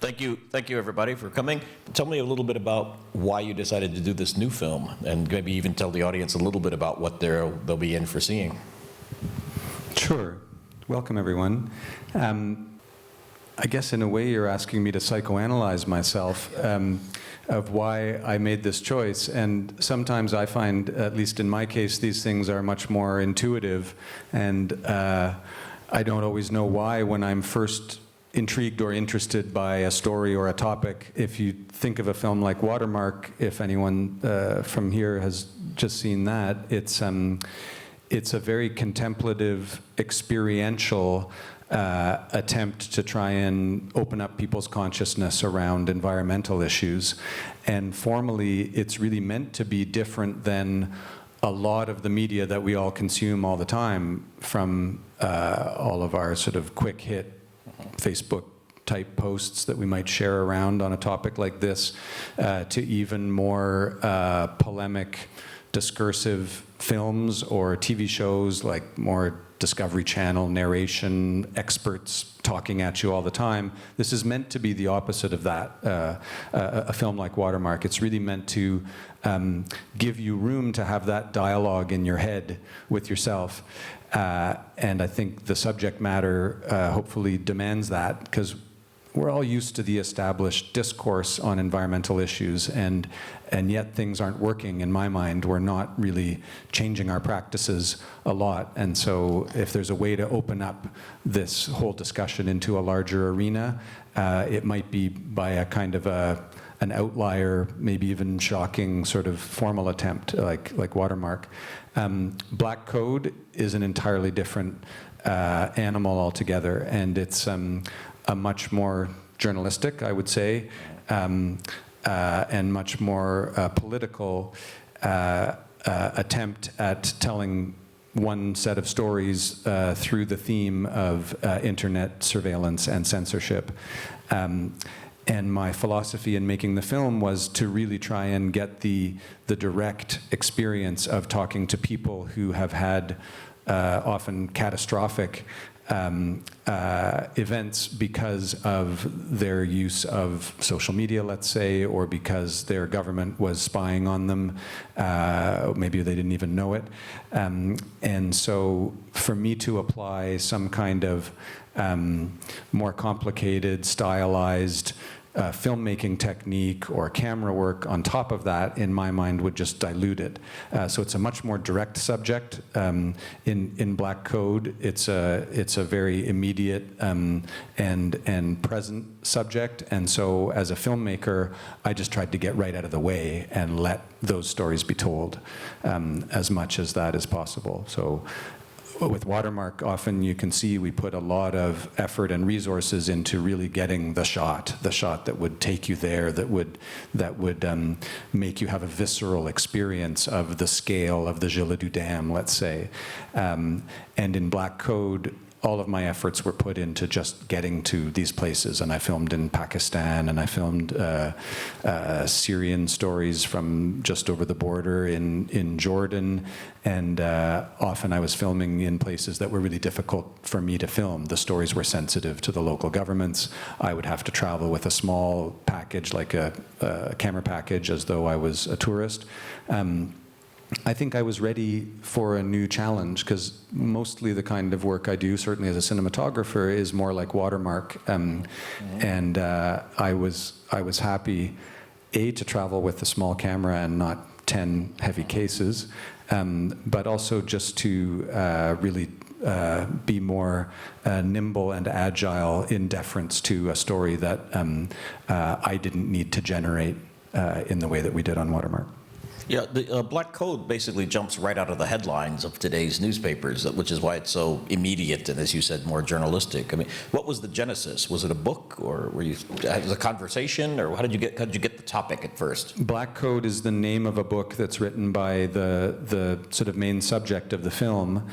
Thank you everybody for coming. Tell me a little bit about why you decided to do this new film, and maybe even tell the audience a little bit about what they'll be in for seeing. Sure. Welcome, everyone. I guess in a way you're asking me to psychoanalyze myself of why I made this choice. And sometimes I find, at least in my case, these things are much more intuitive. And I don't always know why when I'm first intrigued or interested by a story or a topic. If you think of a film like Watermark, if anyone from here has just seen that, it's a very contemplative, experiential attempt to try and open up people's consciousness around environmental issues. And formally, it's really meant to be different than a lot of the media that we all consume all the time, from all of our sort of quick hit Facebook type posts that we might share around on a topic like this, to even more polemic, discursive films or TV shows, like more Discovery Channel narration, experts talking at you all the time. This is meant to be the opposite of that. A film like Watermark, it's really meant to give you room to have that dialogue in your head with yourself. And I think the subject matter hopefully demands that, because we're all used to the established discourse on environmental issues, and yet things aren't working in my mind. We're not really changing our practices a lot. And so if there's a way to open up this whole discussion into a larger arena, it might be by a kind of an outlier, maybe even shocking sort of formal attempt like Watermark. Black Code is an entirely different animal altogether, and it's a much more journalistic, I would say, and much more political attempt at telling one set of stories through the theme of internet surveillance and censorship. And my philosophy in making the film was to really try and get the direct experience of talking to people who have had often catastrophic events because of their use of social media, let's say, or because their government was spying on them. Maybe they didn't even know it. And so for me to apply some kind of more complicated, stylized filmmaking technique or camera work on top of that, in my mind, would just dilute it. So it's a much more direct subject. In Black Code, it's a very immediate and present subject. And so as a filmmaker, I just tried to get right out of the way and let those stories be told as much as that is possible. So with Watermark, often you can see we put a lot of effort and resources into really getting the shot that would take you there, that would make you have a visceral experience of the scale of the Gilles Dam, let's say. And in Black Code, all of my efforts were put into just getting to these places. And I filmed in Pakistan, and I filmed Syrian stories from just over the border in Jordan. And often I was filming in places that were really difficult for me to film. The stories were sensitive to the local governments. I would have to travel with a small package, like a camera package, as though I was a tourist. I think I was ready for a new challenge, because mostly the kind of work I do, certainly as a cinematographer, is more like Watermark. And I was happy, A, to travel with a small camera and not 10 heavy cases, but also just to really be more nimble and agile in deference to a story that I didn't need to generate in the way that we did on Watermark. Yeah, the Black Code basically jumps right out of the headlines of today's newspapers, which is why it's so immediate and, as you said, more journalistic. I mean, what was the genesis? Was it a book, or were you a conversation, or how did you get the topic at first? Black Code is the name of a book that's written by the sort of main subject of the film,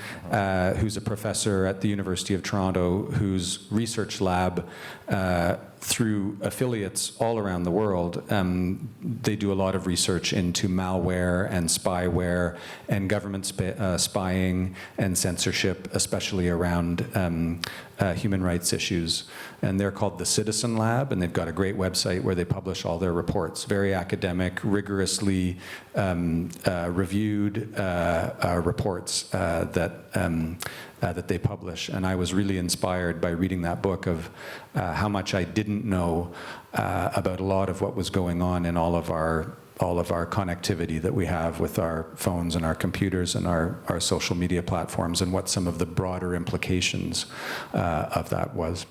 who's a professor at the University of Toronto, whose research lab through affiliates all around the world. They do a lot of research into malware and spyware and government spying and censorship, especially around human rights issues. And they're called the Citizen Lab, and they've got a great website where they publish all their reports. Very academic, rigorously reviewed reports that they publish. And I was really inspired by reading that book of how much I didn't know about a lot of what was going on in all of our connectivity that we have with our phones and our computers and our social media platforms, and what some of the broader implications of that was.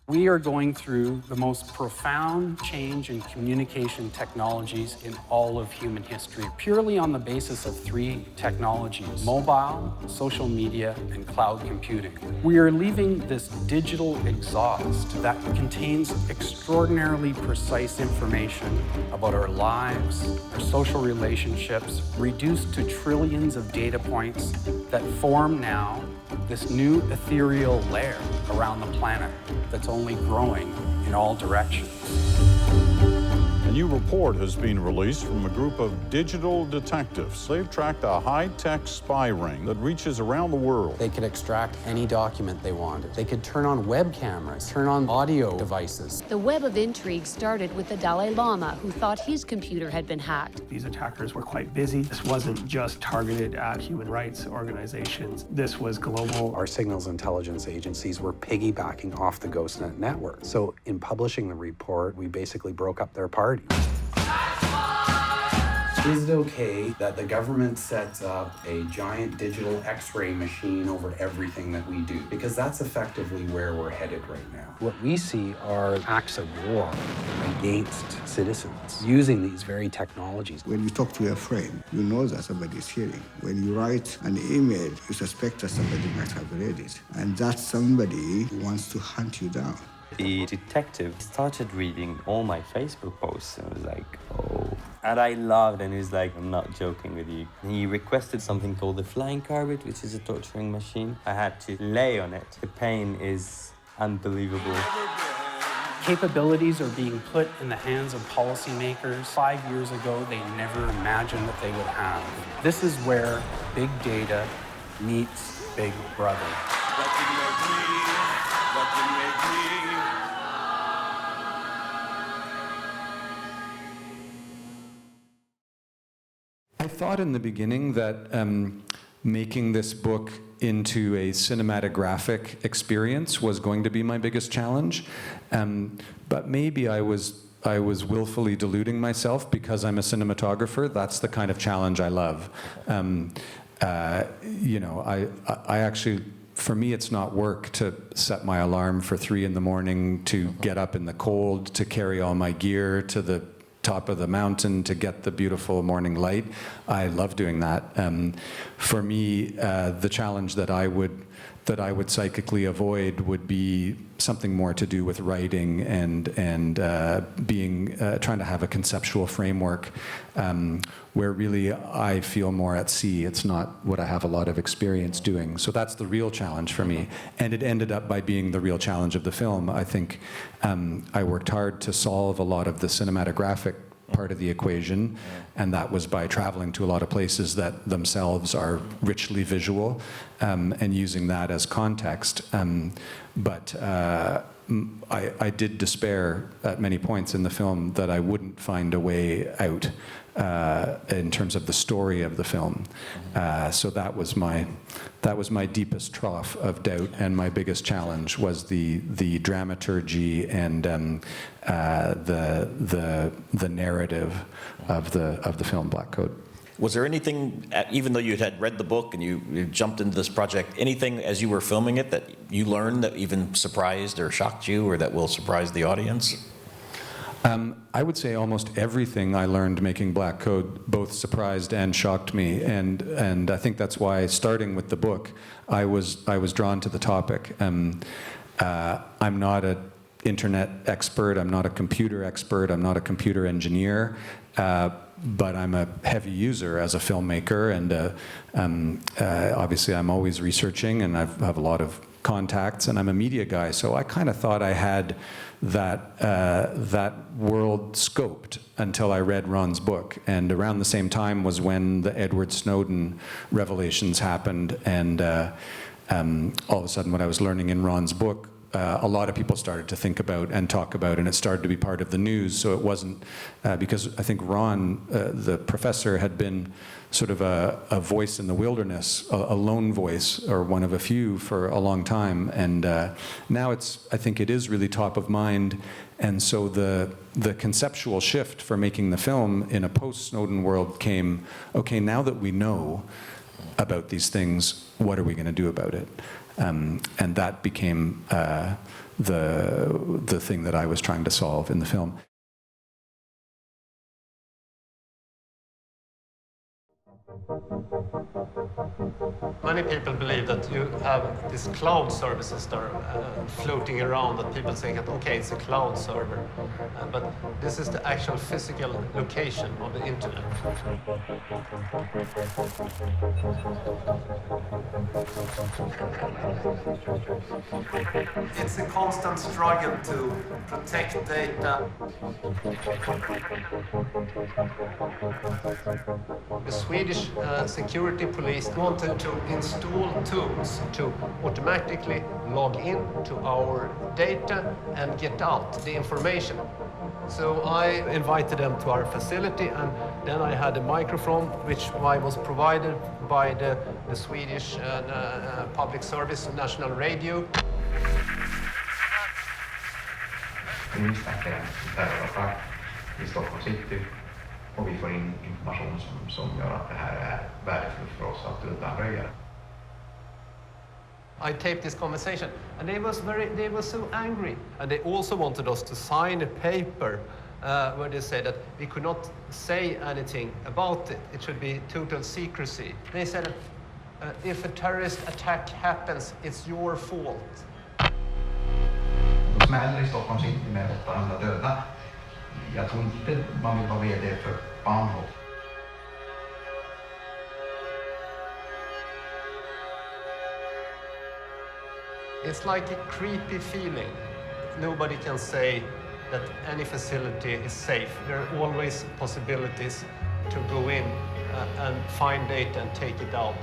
We are going through the most profound change in communication technologies in all of human history, purely on the basis of three technologies: mobile, social media, and cloud computing. We are leaving this digital exhaust that contains extraordinarily precise information about our lives, our social relationships, reduced to trillions of data points that form now this new ethereal layer around the planet that's only growing in all directions. A new report has been released from a group of digital detectives. They've tracked a high-tech spy ring that reaches around the world. They could extract any document they wanted. They could turn on web cameras, turn on audio devices. The web of intrigue started with the Dalai Lama, who thought his computer had been hacked. These attackers were quite busy. This wasn't just targeted at human rights organizations. This was global. Our signals intelligence agencies were piggybacking off the GhostNet network. So in publishing the report, we basically broke up their party. Is it okay that the government sets up a giant digital X-ray machine over everything that we do? Because that's effectively where we're headed right now. What we see are acts of war against citizens using these very technologies. When you talk to a friend, you know that somebody is hearing. When you write an email, you suspect that somebody might have read it. And that somebody wants to hunt you down. The detective started reading all my Facebook posts and was like, oh. And I laughed, and he was like, I'm not joking with you. He requested something called the flying carpet, which is a torturing machine. I had to lay on it. The pain is unbelievable. Capabilities are being put in the hands of policymakers. 5 years ago, they never imagined that they would have. This is where big data meets Big Brother. I thought in the beginning that making this book into a cinematographic experience was going to be my biggest challenge, but maybe I was willfully deluding myself because I'm a cinematographer. That's the kind of challenge I love. You know, I actually, for me, it's not work to set my alarm for 3 a.m, to get up in the cold, to carry all my gear to the top of the mountain to get the beautiful morning light. I love doing that. For me, the challenge that I would psychically avoid would be something more to do with writing and trying to have a conceptual framework where really I feel more at sea. It's not what I have a lot of experience doing. So that's the real challenge for me. And it ended up by being the real challenge of the film. I think I worked hard to solve a lot of the cinematographic part of the equation, and that was by traveling to a lot of places that themselves are richly visual and using that as context. But I did despair at many points in the film that I wouldn't find a way out in terms of the story of the film. So that was my deepest trough of doubt, and my biggest challenge was the dramaturgy and the narrative of the film Black Coat. Was there anything, even though you had read the book and you jumped into this project, anything as you were filming it that you learned that even surprised or shocked you, or that will surprise the audience? I would say almost everything I learned making Black Coat both surprised and shocked me, and I think that's why, starting with the book, I was drawn to the topic. I'm not a internet expert, I'm not a computer expert, I'm not a computer engineer, but I'm a heavy user as a filmmaker, and obviously I'm always researching, and I have a lot of contacts, and I'm a media guy, so I kind of thought I had that world scoped until I read Ron's book. And around the same time was when the Edward Snowden revelations happened, and all of a sudden what I was learning in Ron's book, a lot of people started to think about and talk about, and it started to be part of the news. So it wasn't, because I think Ron, the professor, had been sort of a voice in the wilderness, a lone voice, or one of a few for a long time. And now I think it is really top of mind. And so the conceptual shift for making the film in a post-Snowden world came, okay, now that we know about these things, what are we going to do about it? And that became the thing that I was trying to solve in the film. Many people believe that you have these cloud services that are floating around, that people think that, okay, it's a cloud server. But this is the actual physical location of the internet. It's a constant struggle to protect data. The Swedish security police wanted to install tools to automatically log in to our data and get out the information. So I invited them to our facility, and then I had a microphone which was provided by the Swedish public service national radio. I Stockholm city, och vi får in information som gör att det här är värdefullt för oss att undanröja. I taped this conversation, and they were so angry, and they also wanted us to sign a paper where they said that we could not say anything about it. It should be total secrecy. They said, if a terrorist attack happens, it's your fault. De smäller i Stockholm city med 800 döda. Jag tror inte man vill vara vd för Bahnhof. It's like a creepy feeling. Nobody can say that any facility is safe. There are always possibilities to go in and find data and take it out.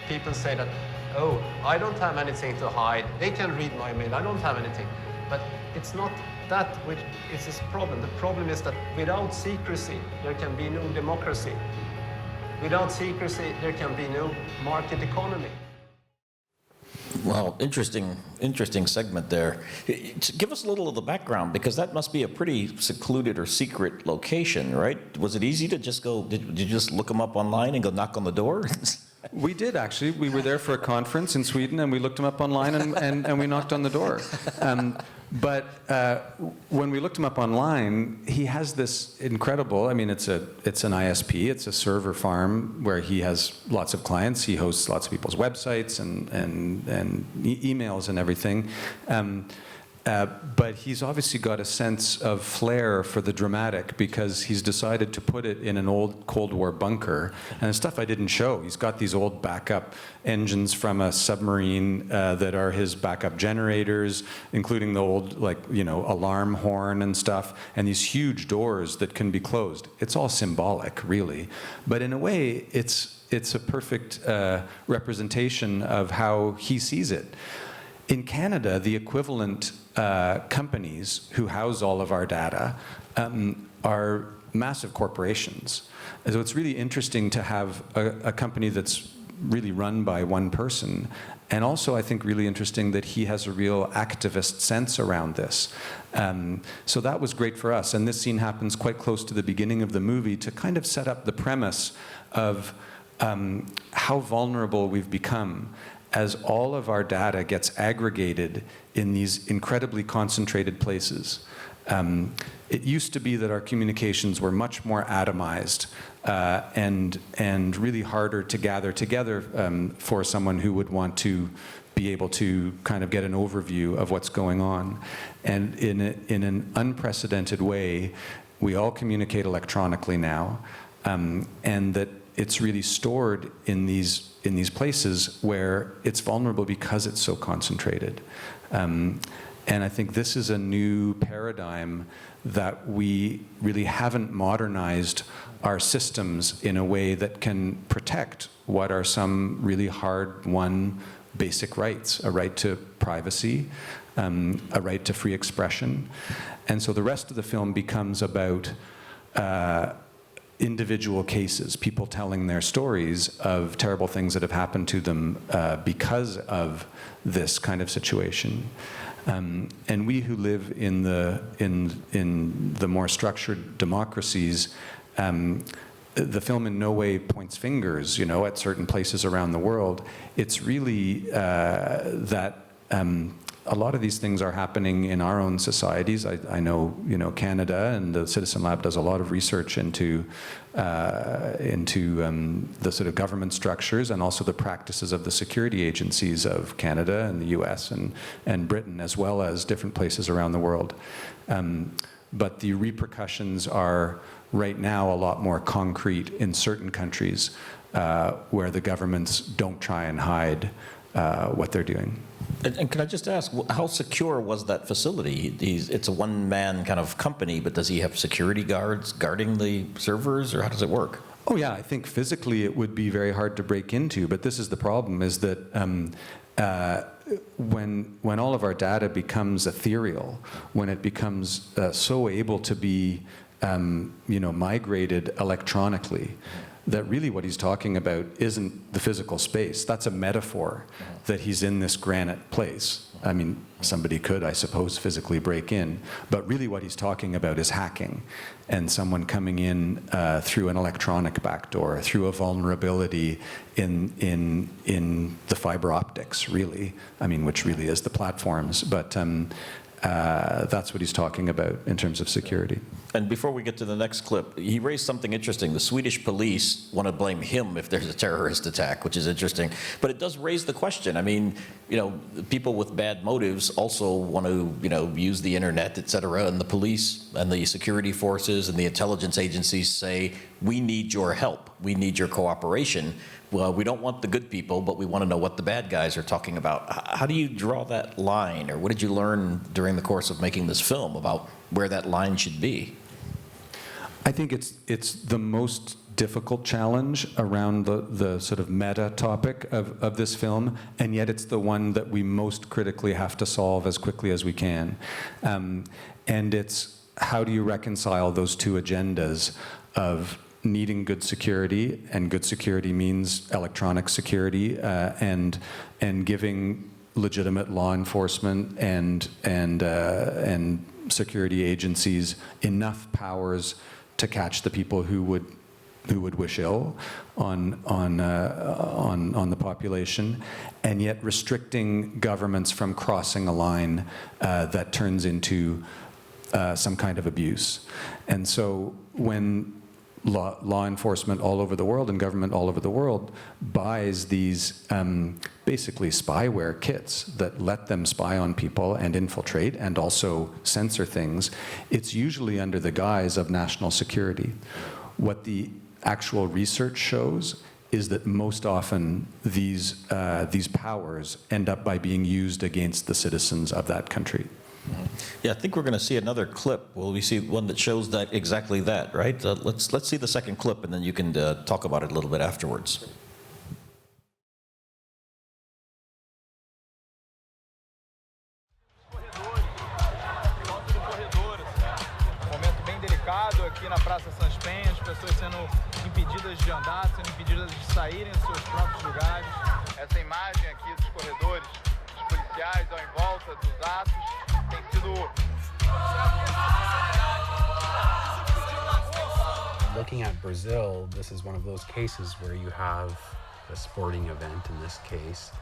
People say that, oh, I don't have anything to hide. They can read my mail. I don't have anything. But it's not that which is this problem. The problem is that without secrecy, there can be no democracy. Without secrecy, there can be no market economy. Well, interesting segment there. Give us a little of the background, because that must be a pretty secluded or secret location, right? Was it easy to just go, did you just look them up online and go knock on the door? We did, actually. We were there for a conference in Sweden, and we looked him up online, and we knocked on the door. But when we looked him up online, he has this incredible, I mean, it's an ISP, it's a server farm where he has lots of clients. He hosts lots of people's websites and emails and everything. But he's obviously got a sense of flair for the dramatic, because he's decided to put it in an old Cold War bunker. And the stuff I didn't show. He's got these old backup engines from a submarine that are his backup generators, including the old, alarm horn and stuff, and these huge doors that can be closed. It's all symbolic, really. But in a way, it's a perfect representation of how he sees it. In Canada, the equivalent companies who house all of our data are massive corporations. So it's really interesting to have a company that's really run by one person. And also, I think, really interesting that he has a real activist sense around this. So that was great for us. And this scene happens quite close to the beginning of the movie to kind of set up the premise of how vulnerable we've become as all of our data gets aggregated in these incredibly concentrated places. It used to be that our communications were much more atomized and really harder to gather together for someone who would want to be able to kind of get an overview of what's going on. And in an unprecedented way, we all communicate electronically now, and that it's really stored in these places where it's vulnerable because it's so concentrated. And I think this is a new paradigm that we really haven't modernized our systems in a way that can protect what are some really hard-won basic rights, a right to privacy, a right to free expression. And so the rest of the film becomes about individual cases, people telling their stories of terrible things that have happened to them because of this kind of situation. And we who live in the more structured democracies, the film in no way points fingers, at certain places around the world. It's really that a lot of these things are happening in our own societies. I know, Canada and the Citizen Lab does a lot of research into the sort of government structures and also the practices of the security agencies of Canada and the US and Britain, as well as different places around the world. But the repercussions are right now a lot more concrete in certain countries where the governments don't try and hide what they're doing. And can I just ask, how secure was that facility? It's a one-man kind of company, but does he have security guards guarding the servers, or how does it work? Oh yeah, I think physically it would be very hard to break into, but this is the problem, is that when all of our data becomes ethereal, when it becomes so able to be migrated electronically, that really what he's talking about isn't the physical space. That's a metaphor, that he's in this granite place. I mean, somebody could, I suppose, physically break in, but really what he's talking about is hacking, and someone coming in through an electronic backdoor, through a vulnerability in the fiber optics, really. I mean, which really is the platforms, but that's what he's talking about in terms of security. And before we get to the next clip, he raised something interesting. The Swedish police want to blame him if there's a terrorist attack, which is interesting. But it does raise the question. I mean, people with bad motives also want to, use the internet, et cetera, and the police and the security forces and the intelligence agencies say, we need your help, we need your cooperation. Well, we don't want the good people, but we want to know what the bad guys are talking about. How do you draw that line, or what did you learn during the course of making this film about where that line should be? I think it's the most difficult challenge around the sort of meta topic of this film, and yet it's the one that we most critically have to solve as quickly as we can. And it's, how do you reconcile those two agendas of needing good security, and good security means electronic security, and giving legitimate law enforcement and security agencies enough powers to catch the people who would wish ill on the population, and yet restricting governments from crossing a line that turns into some kind of abuse. And so when law enforcement all over the world and government all over the world buys these basically spyware kits that let them spy on people and infiltrate and also censor things, it's usually under the guise of national security. What the actual research shows is that most often these powers end up by being used against the citizens of that country. Yeah, I think we're going to see another clip. Well, we see one that shows that exactly that, right? Let's see the second clip, and then you can talk about it a little bit afterwards. Momento bem delicado aqui na Praça Sans Penha, as pessoas sendo impedidas de andar, sendo impedidas de saírem dos seus próprios lugares. Essa imagem aqui dos corredores, dos policiais ao em volta dos atos, tem sido... Looking at Brazil, this is one of those cases where you have a sporting event, in this case,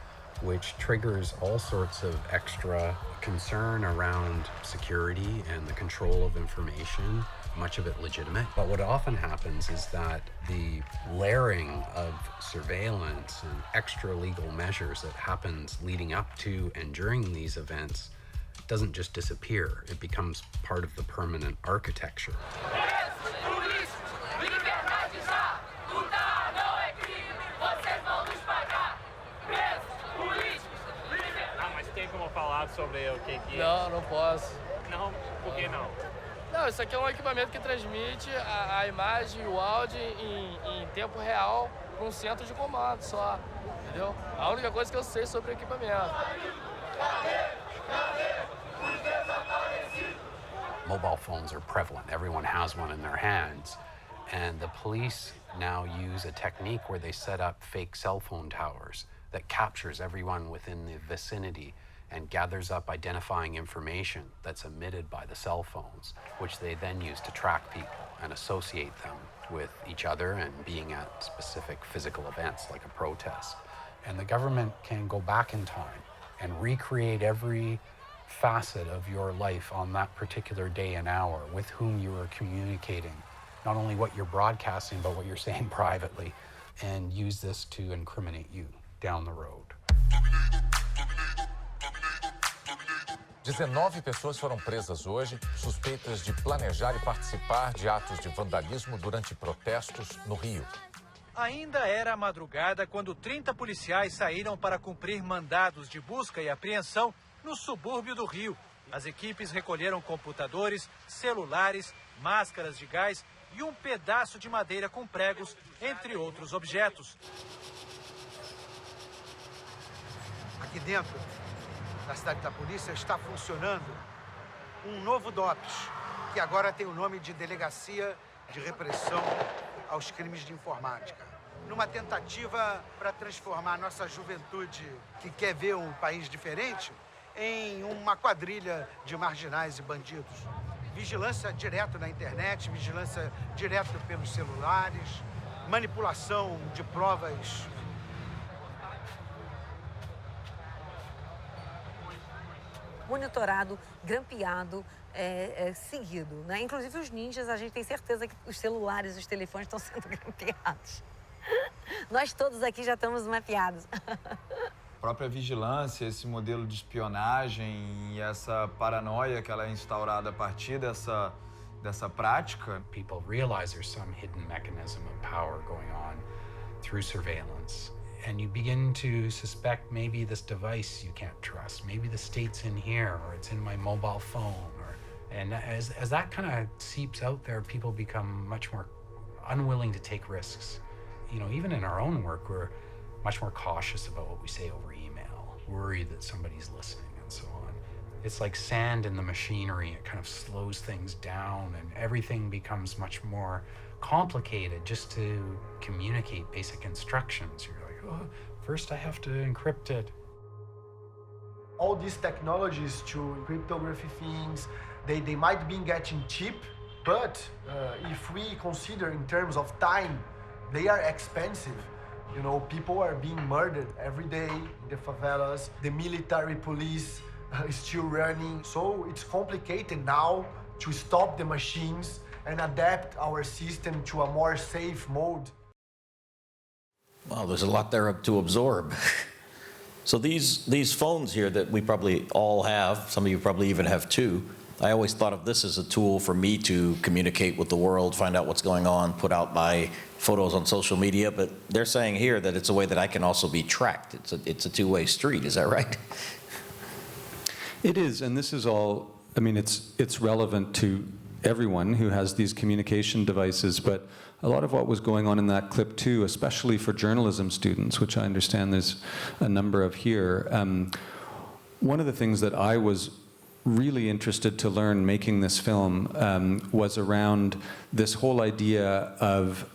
which triggers all sorts of extra concern around security and the control of information, much of it legitimate. But what often happens is that the layering of surveillance and extra legal measures that happens leading up to and during these events doesn't just disappear. It becomes part of the permanent architecture. Não, não posso. Não? Por que não? Não, isso aqui é um equipamento que transmite a imagem e o áudio em tempo real para um centro de comando só, entendeu? A única coisa que eu sei sobre o equipamento. Mobile phones are prevalent. Everyone has one in their hands. And the police now use a technique where they set up fake cell phone towers that captures everyone within the vicinity and gathers up identifying information that's emitted by the cell phones, which they then use to track people and associate them with each other and being at specific physical events like a protest. And the government can go back in time and recreate every facet of your life on that particular day and hour with whom you are communicating, not only what you're broadcasting, but what you're saying privately, and use this to incriminate you down the road. 19 pessoas foram presas hoje, suspeitas de planejar e participar de atos de vandalismo durante protestos no Rio. Ainda era a madrugada quando 30 policiais saíram para cumprir mandados de busca e apreensão no subúrbio do Rio. As equipes recolheram computadores, celulares, máscaras de gás e um pedaço de madeira com pregos, entre outros objetos. Aqui dentro da cidade da polícia está funcionando um novo DOPS, que agora tem o nome de Delegacia de Repressão aos Crimes de Informática. Numa tentativa para transformar a nossa juventude, que quer ver um país diferente, em uma quadrilha de marginais e bandidos. Vigilância direto na internet, vigilância direto pelos celulares, manipulação de provas. Monitorado, grampeado, seguido, né? Inclusive os ninjas, a gente tem certeza que os celulares, os telefones estão sendo grampeados. Nós todos aqui já estamos mapeados. A própria vigilância, esse modelo de espionagem e essa paranoia que ela é instaurada a partir dessa prática. People realize there's some hidden mechanism of power going on through surveillance. And you begin to suspect maybe this device you can't trust. Maybe the state's in here, or it's in my mobile phone. And as that kind of seeps out there, people become much more unwilling to take risks. You know, even in our own work, we're much more cautious about what we say over email, worried that somebody's listening and so on. It's like sand in the machinery. It kind of slows things down and everything becomes much more complicated just to communicate basic instructions. You're like, oh, first I have to encrypt it. All these technologies to cryptography things, they might be getting cheap, but if we consider in terms of time, they are expensive. You know, people are being murdered every day in the favelas. The military police is still running. So it's complicated now to stop the machines and adapt our system to a more safe mode. Wow, there's a lot there to absorb. So these phones here that we probably all have, some of you probably even have too, I always thought of this as a tool for me to communicate with the world, find out what's going on, put out my photos on social media, but they're saying here that it's a way that I can also be tracked. It's a two-way street, is that right? It is, and this is all, I mean, it's relevant to everyone who has these communication devices, but a lot of what was going on in that clip too, especially for journalism students, which I understand there's a number of here, one of the things that I was really interested to learn making this film was around this whole idea of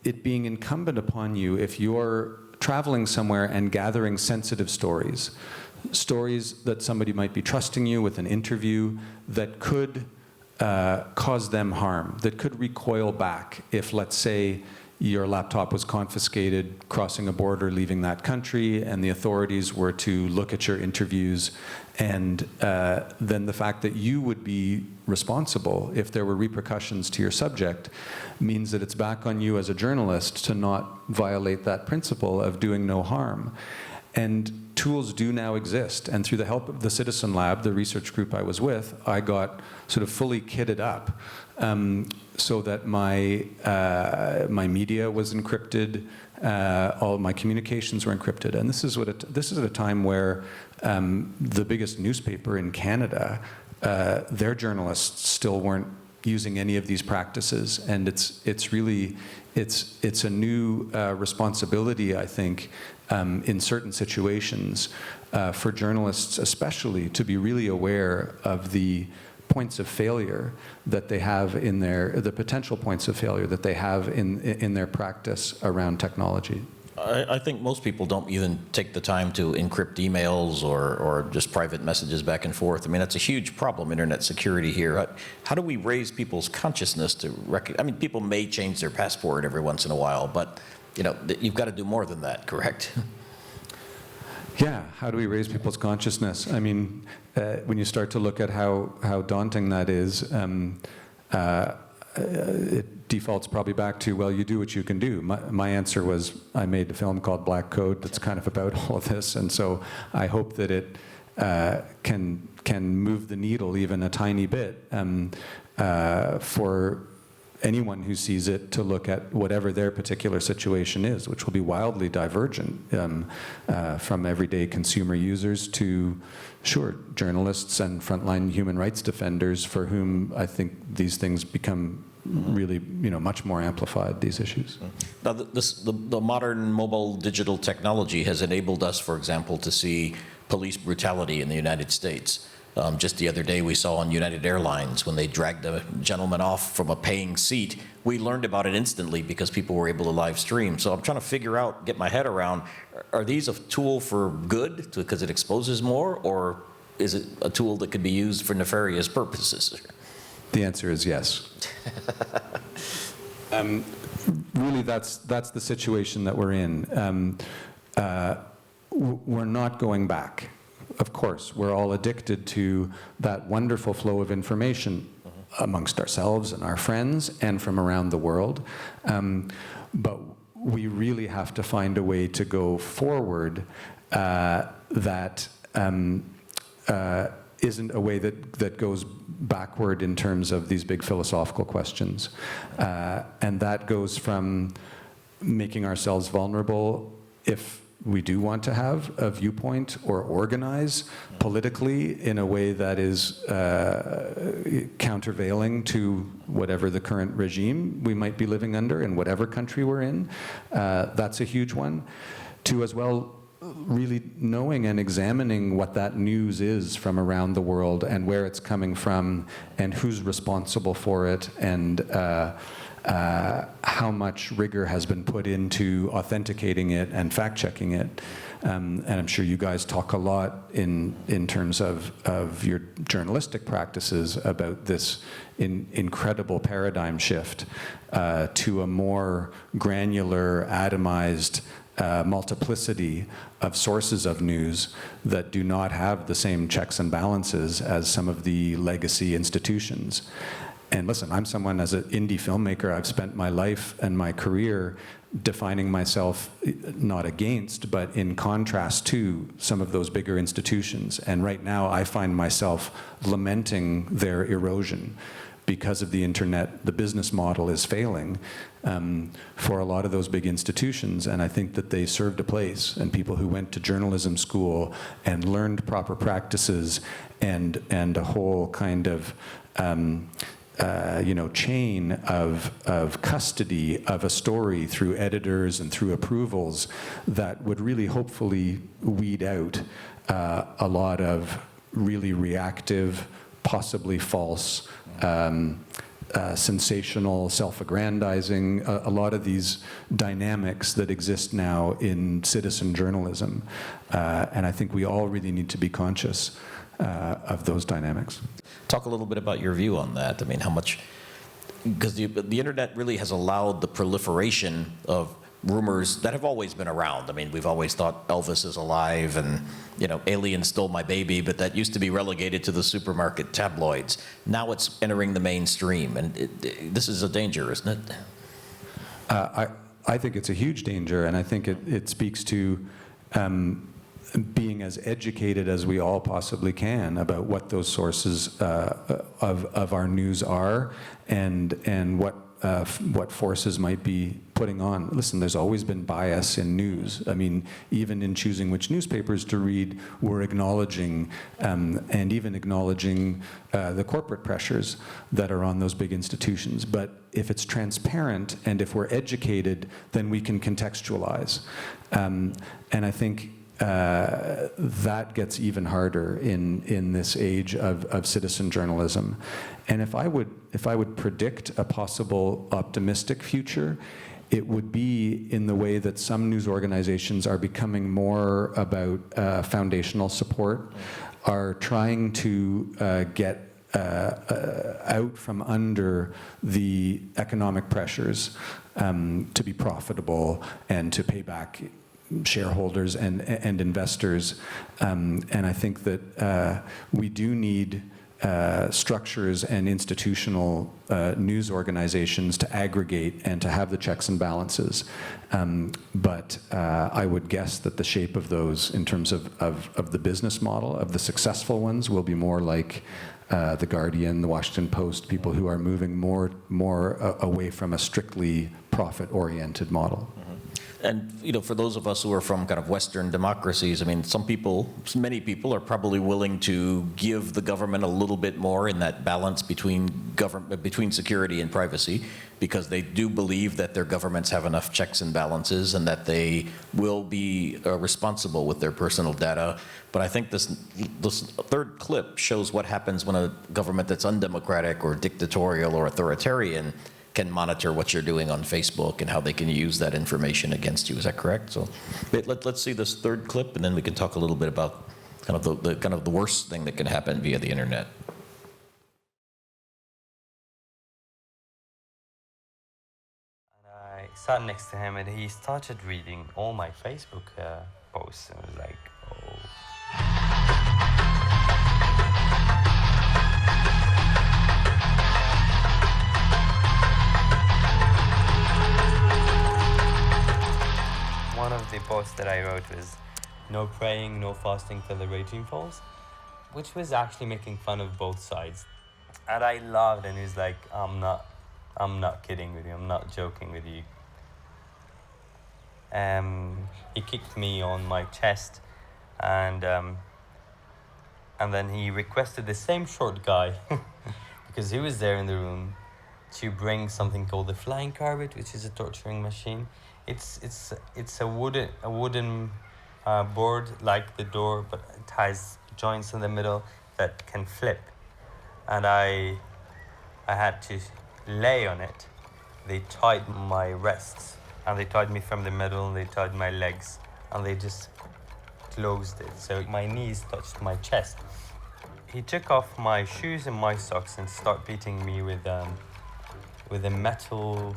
it being incumbent upon you, if you're traveling somewhere and gathering sensitive stories that somebody might be trusting you with an interview that could cause them harm, that could recoil back if, let's say, your laptop was confiscated crossing a border, leaving that country, and the authorities were to look at your interviews, and then the fact that you would be responsible if there were repercussions to your subject means that it's back on you as a journalist to not violate that principle of doing no harm. And tools do now exist, and through the help of the Citizen Lab, the research group I was with, I got sort of fully kitted up so that my media was encrypted, all my communications were encrypted, and this is at a time where the biggest newspaper in Canada, their journalists still weren't using any of these practices, and it's really a new responsibility, I think, in certain situations for journalists especially to be really aware of the points of failure that they have in the potential points of failure that they have in their practice around technology. I think most people don't even take the time to encrypt emails or just private messages back and forth. I mean, that's a huge problem, internet security here. How do we raise people's consciousness to recognize? I mean, people may change their passport every once in a while, but you know, you've got to do more than that, correct? Yeah, how do we raise people's consciousness? I mean, when you start to look at how daunting that is, it defaults probably back to, well, you do what you can do. My answer was, I made a film called Black Code that's kind of about all of this, and so I hope that it can move the needle even a tiny bit for anyone who sees it to look at whatever their particular situation is, which will be wildly divergent from everyday consumer users to, sure, journalists and frontline human rights defenders for whom I think these things become really, much more amplified, these issues. Now, the modern mobile digital technology has enabled us, for example, to see police brutality in the United States. Just the other day we saw on United Airlines when they dragged a gentleman off from a paying seat. We learned about it instantly because people were able to live stream. So I'm trying to figure out, get my head around, are these a tool for good because it exposes more, or is it a tool that could be used for nefarious purposes? The answer is yes. Really, that's the situation that we're in. We're not going back. Of course, we're all addicted to that wonderful flow of information amongst ourselves and our friends and from around the world. But we really have to find a way to go forward that isn't a way that goes backward in terms of these big philosophical questions. And that goes from making ourselves vulnerable if we do want to have a viewpoint or organize politically in a way that is countervailing to whatever the current regime we might be living under in whatever country we're in. That's a huge one. To as well really knowing and examining what that news is from around the world and where it's coming from and who's responsible for it and how much rigor has been put into authenticating it and fact-checking it. And I'm sure you guys talk a lot in terms of your journalistic practices about this incredible paradigm shift to a more granular, atomized multiplicity of sources of news that do not have the same checks and balances as some of the legacy institutions. And listen, I'm someone, as an indie filmmaker, I've spent my life and my career defining myself not against, but in contrast to some of those bigger institutions. And right now, I find myself lamenting their erosion. Because of the internet, the business model is failing for a lot of those big institutions, and I think that they served a place, and people who went to journalism school and learned proper practices and a whole kind of chain of custody of a story through editors and through approvals that would really hopefully weed out a lot of really reactive, possibly false, sensational, self-aggrandizing, a lot of these dynamics that exist now in citizen journalism. And I think we all really need to be conscious of those dynamics. Talk a little bit about your view on that. I mean, how much because the internet really has allowed the proliferation of rumors that have always been around. I mean, we've always thought Elvis is alive and, aliens stole my baby, but that used to be relegated to the supermarket tabloids. Now it's entering the mainstream, and this is a danger, isn't it? I think it's a huge danger, and I think it speaks to being as educated as we all possibly can about what those sources of our news are, and what forces might be putting on. Listen, there's always been bias in news. I mean, even in choosing which newspapers to read, we're acknowledging, and even acknowledging the corporate pressures that are on those big institutions. But if it's transparent and if we're educated, then we can contextualize. And I think that gets even harder in this age of citizen journalism. And if I would predict a possible optimistic future, it would be in the way that some news organizations are becoming more about foundational support, are trying to get out from under the economic pressures to be profitable and to pay back shareholders and investors. And I think that we do need structures and institutional news organizations to aggregate and to have the checks and balances. But I would guess that the shape of those, in terms of the business model, of the successful ones, will be more like The Guardian, The Washington Post, people who are moving more away from a strictly profit-oriented model. And for those of us who are from kind of Western democracies, I mean, many people are probably willing to give the government a little bit more in that balance between security and privacy, because they do believe that their governments have enough checks and balances and that they will be responsible with their personal data. But I think this third clip shows what happens when a government that's undemocratic or dictatorial or authoritarian can monitor what you're doing on Facebook and how they can use that information against you. Is that correct? So let's see this third clip, and then we can talk a little bit about kind of the worst thing that can happen via the internet. And I sat next to him, and he started reading all my Facebook posts, and I was like, oh. One of the posts that I wrote was, no praying, no fasting till the regime falls, which was actually making fun of both sides. And I loved, and he was like, I'm not kidding with you, I'm not joking with you. He kicked me on my chest, and then he requested the same short guy, because he was there in the room, to bring something called the flying carpet, which is a torturing machine. It's a wooden board like the door, but it has joints in the middle that can flip. And I had to lay on it. They tied my wrists, and they tied me from the middle, and they tied my legs, and they just closed it. So my knees touched my chest. He took off my shoes and my socks and started beating me with a metal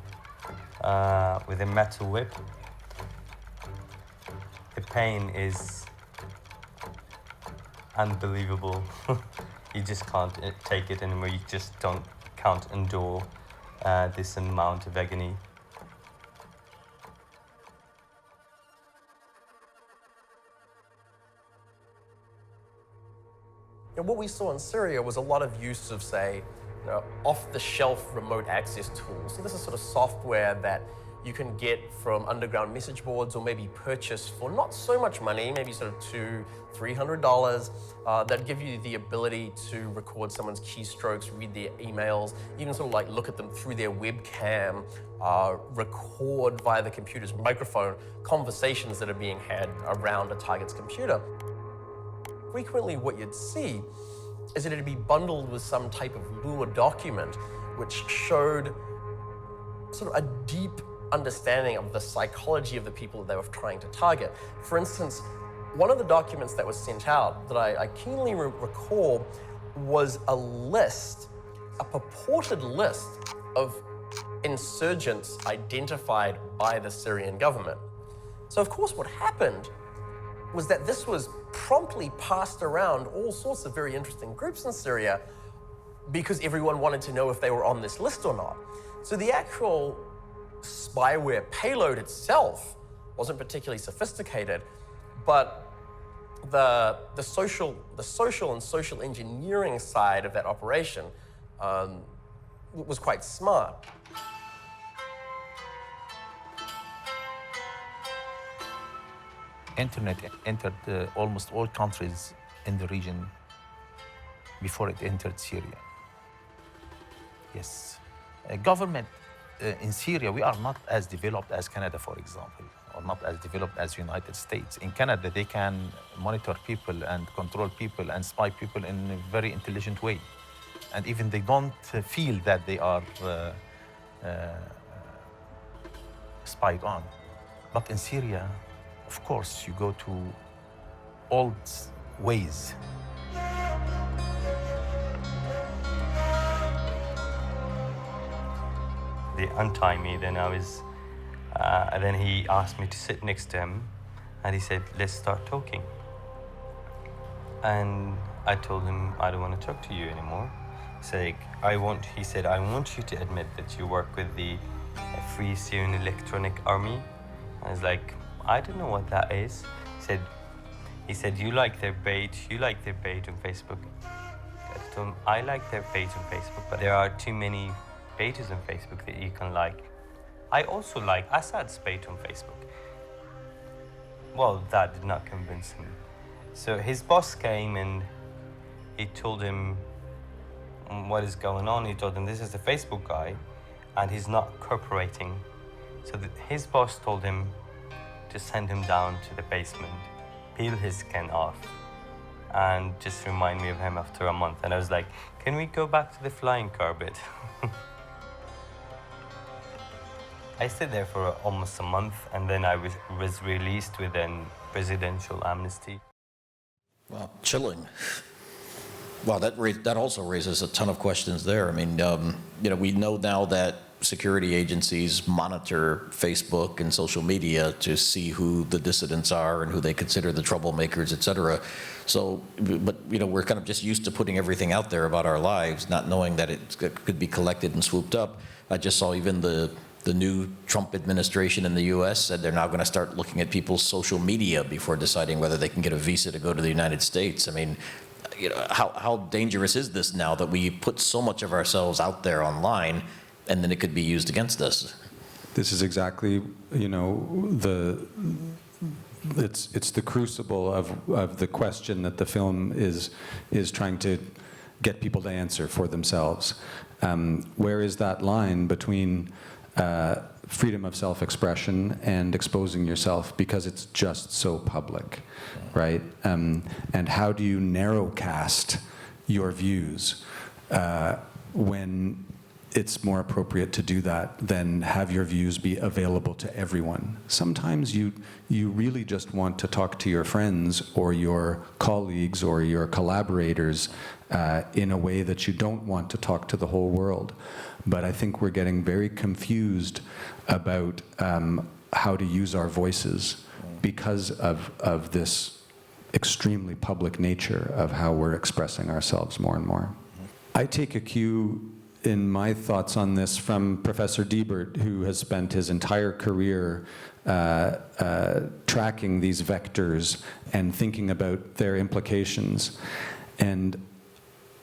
whip. The pain is unbelievable. You just can't take it anymore. You just can't endure this amount of agony. And what we saw in Syria was a lot of use of, say, off-the-shelf remote access tools. So this is sort of software that you can get from underground message boards, or maybe purchase for not so much money, maybe sort of $200-300, that give you the ability to record someone's keystrokes, read their emails, even sort of like look at them through their webcam, record via the computer's microphone conversations that are being had around a target's computer. Frequently what you'd see is that it'd be bundled with some type of lure document which showed sort of a deep understanding of the psychology of the people that they were trying to target. For instance, one of the documents that was sent out that I keenly recall was a list, a purported list of insurgents identified by the Syrian government. So of course what happened was that this was promptly passed around all sorts of very interesting groups in Syria because everyone wanted to know if they were on this list or not. So the actual spyware payload itself wasn't particularly sophisticated, but the social and social engineering side of that operation was quite smart. Internet entered almost all countries in the region before it entered Syria. Yes. Government in Syria, we are not as developed as Canada, for example, or not as developed as United States. In Canada, they can monitor people and control people and spy people in a very intelligent way. And even they don't feel that they are spied on. But in Syria, of course, you go to old ways. They untie me, then then he asked me to sit next to him, and he said, let's start talking. And I told him, I don't want to talk to you anymore. He said, I want you to admit that you work with the Free Syrian Electronic Army. I was like, I don't know what that is. He said, you like their page on Facebook. I told him, I like their page on Facebook, but there are too many pages on Facebook that you can like. I also like Assad's page on Facebook. Well, that did not convince him. So his boss came and he told him what is going on. He told him this is the Facebook guy and he's not cooperating. So his boss told him to send him down to the basement, peel his skin off, and just remind me of him after a month. And I was like, can we go back to the flying carpet? I stayed there for almost a month, and then I was released with a presidential amnesty. Wow, chilling. Wow, that also raises a ton of questions there. I mean, we know now that security agencies monitor Facebook and social media to see who the dissidents are and who they consider the troublemakers, et cetera. So, but we're kind of just used to putting everything out there about our lives, not knowing that it could be collected and swooped up. I just saw even the new Trump administration in the U.S. said they're now going to start looking at people's social media before deciding whether they can get a visa to go to the United States. I mean, how dangerous is this now that we put so much of ourselves out there online and then it could be used against us? This is exactly, it's the crucible of the question that the film is trying to get people to answer for themselves. Where is that line between freedom of self-expression and exposing yourself because it's just so public, right? And how do you narrowcast your views when it's more appropriate to do that than have your views be available to everyone? Sometimes you really just want to talk to your friends or your colleagues or your collaborators in a way that you don't want to talk to the whole world. But I think we're getting very confused about how to use our voices because of this extremely public nature of how we're expressing ourselves more and more. I take a cue in my thoughts on this from Professor Debert, who has spent his entire career tracking these vectors and thinking about their implications. And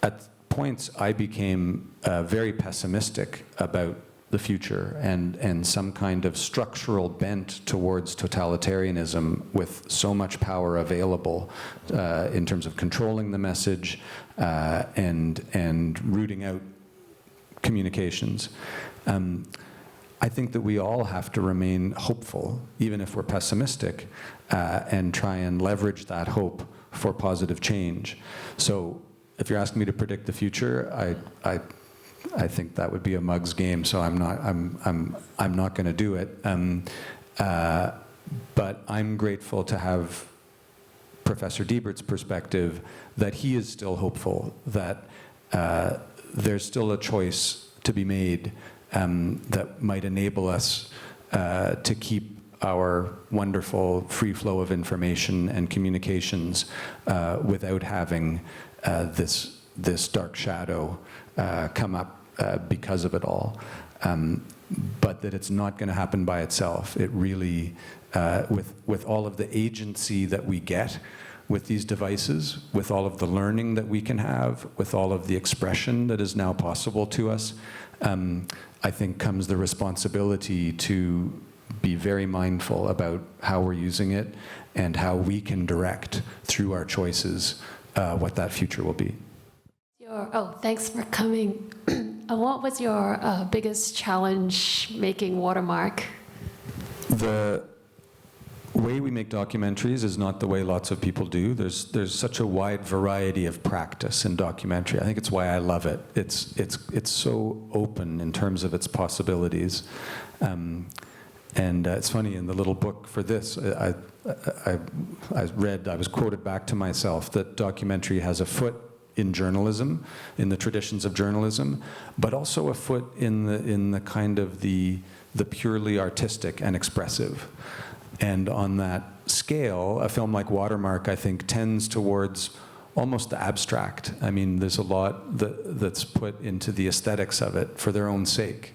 at points, I became very pessimistic about the future and some kind of structural bent towards totalitarianism with so much power available in terms of controlling the message and rooting out communications. I think that we all have to remain hopeful, even if we're pessimistic, and try and leverage that hope for positive change. So if you're asking me to predict the future, I think that would be a mug's game. So I'm not going to do it. But I'm grateful to have Professor Debert's perspective that he is still hopeful that there's still a choice to be made that might enable us to keep our wonderful free flow of information and communications without having this dark shadow come up because of it all. But that it's not going to happen by itself. It really, with all of the agency that we get with these devices, with all of the learning that we can have, with all of the expression that is now possible to us, I think comes the responsibility to be very mindful about how we're using it and how we can direct through our choices what that future will be. Thanks for coming. What was your biggest challenge making Watermark? The way we make documentaries is not the way lots of people do. There's such a wide variety of practice in documentary. I think it's why I love it. It's so open in terms of its possibilities. And it's funny, in the little book for this, I was quoted back to myself that documentary has a foot in journalism, in the traditions of journalism, but also a foot in the kind of the purely artistic and expressive. And on that scale, a film like Watermark, I think, tends towards almost the abstract. I mean, there's a lot that's put into the aesthetics of it for their own sake.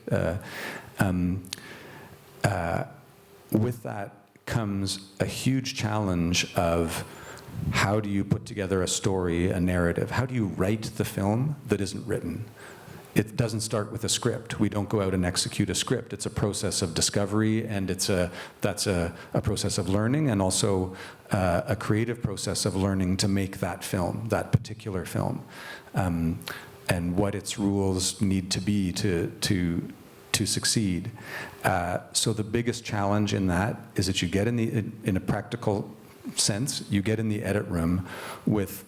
With that comes a huge challenge of how do you put together a story, a narrative? How do you write the film that isn't written? It doesn't start with a script. We don't go out and execute a script. It's a process of discovery, and that's a process of learning, and also a creative process of learning to make that film, that particular film, and what its rules need to be to succeed. So the biggest challenge in that is that you get in a practical sense, you get in the edit room with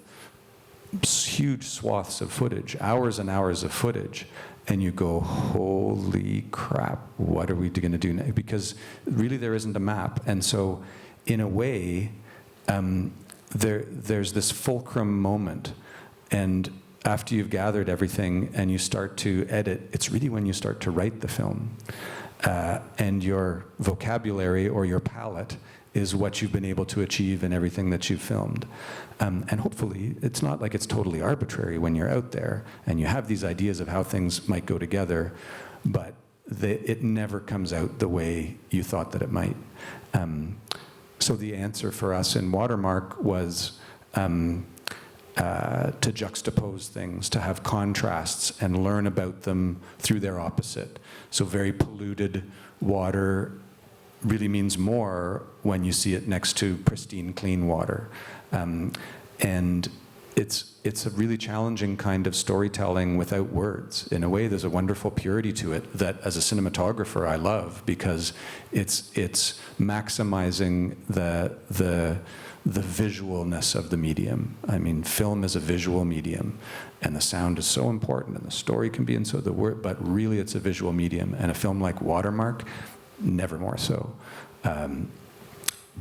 huge swaths of footage, hours and hours of footage, and you go, holy crap, what are we going to do now? Because really there isn't a map. And so in a way, there's this fulcrum moment, and after you've gathered everything and you start to edit, it's really when you start to write the film. And your vocabulary or your palette is what you've been able to achieve in everything that you've filmed. And hopefully, it's not like it's totally arbitrary when you're out there and you have these ideas of how things might go together, but it never comes out the way you thought that it might. So the answer for us in Watermark was to juxtapose things, to have contrasts and learn about them through their opposite. So very polluted water really means more when you see it next to pristine, clean water. And it's a really challenging kind of storytelling without words. In a way, there's a wonderful purity to it that, as a cinematographer, I love, because it's maximizing the visualness of the medium. I mean, film is a visual medium, and the sound is so important, and the story can be in so the word, but really it's a visual medium. And a film like Watermark, never more so.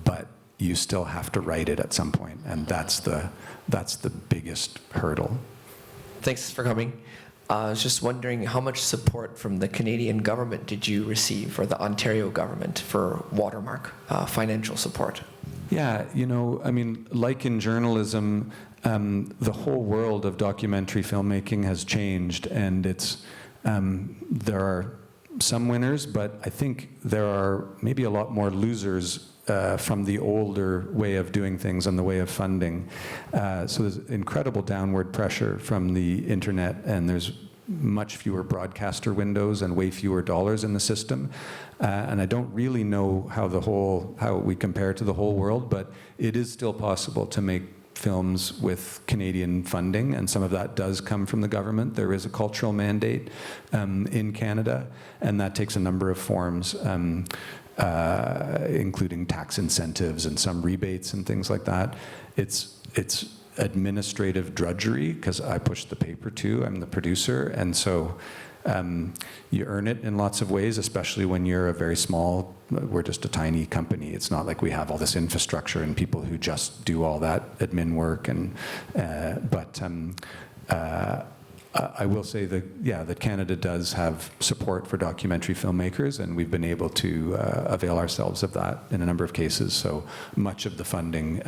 But you still have to write it at some point, and that's the biggest hurdle. Thanks for coming. I was just wondering how much support from the Canadian government did you receive, or the Ontario government, for Watermark, financial support? Yeah, you know, I mean, like in journalism, the whole world of documentary filmmaking has changed, and there are some winners, but I think there are maybe a lot more losers from the older way of doing things and the way of funding. So there's incredible downward pressure from the internet, and there's much fewer broadcaster windows and way fewer dollars in the system. And I don't really know how we compare to the whole world, but it is still possible to make films with Canadian funding, and some of that does come from the government. There is a cultural mandate in Canada, and that takes a number of forms, including tax incentives and some rebates and things like that. It's administrative drudgery, because I push the paper too, I'm the producer, and so you earn it in lots of ways, especially when you're a very small, we're just a tiny company. It's not like we have all this infrastructure and people who just do all that admin work. And but I will say that, yeah, that Canada does have support for documentary filmmakers, and we've been able to avail ourselves of that in a number of cases. So much of the funding,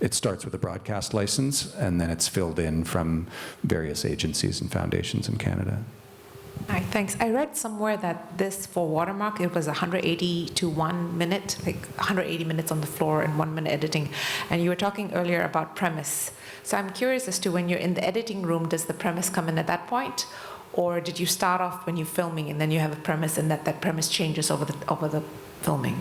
it starts with a broadcast license, and then it's filled in from various agencies and foundations in Canada. Hi, thanks. I read somewhere that this, for Watermark, it was 180 to 1 minute, like 180 minutes on the floor and 1 minute editing. And you were talking earlier about premise. So I'm curious as to when you're in the editing room, does the premise come in at that point? Or did you start off when you're filming and then you have a premise and that premise changes over the filming?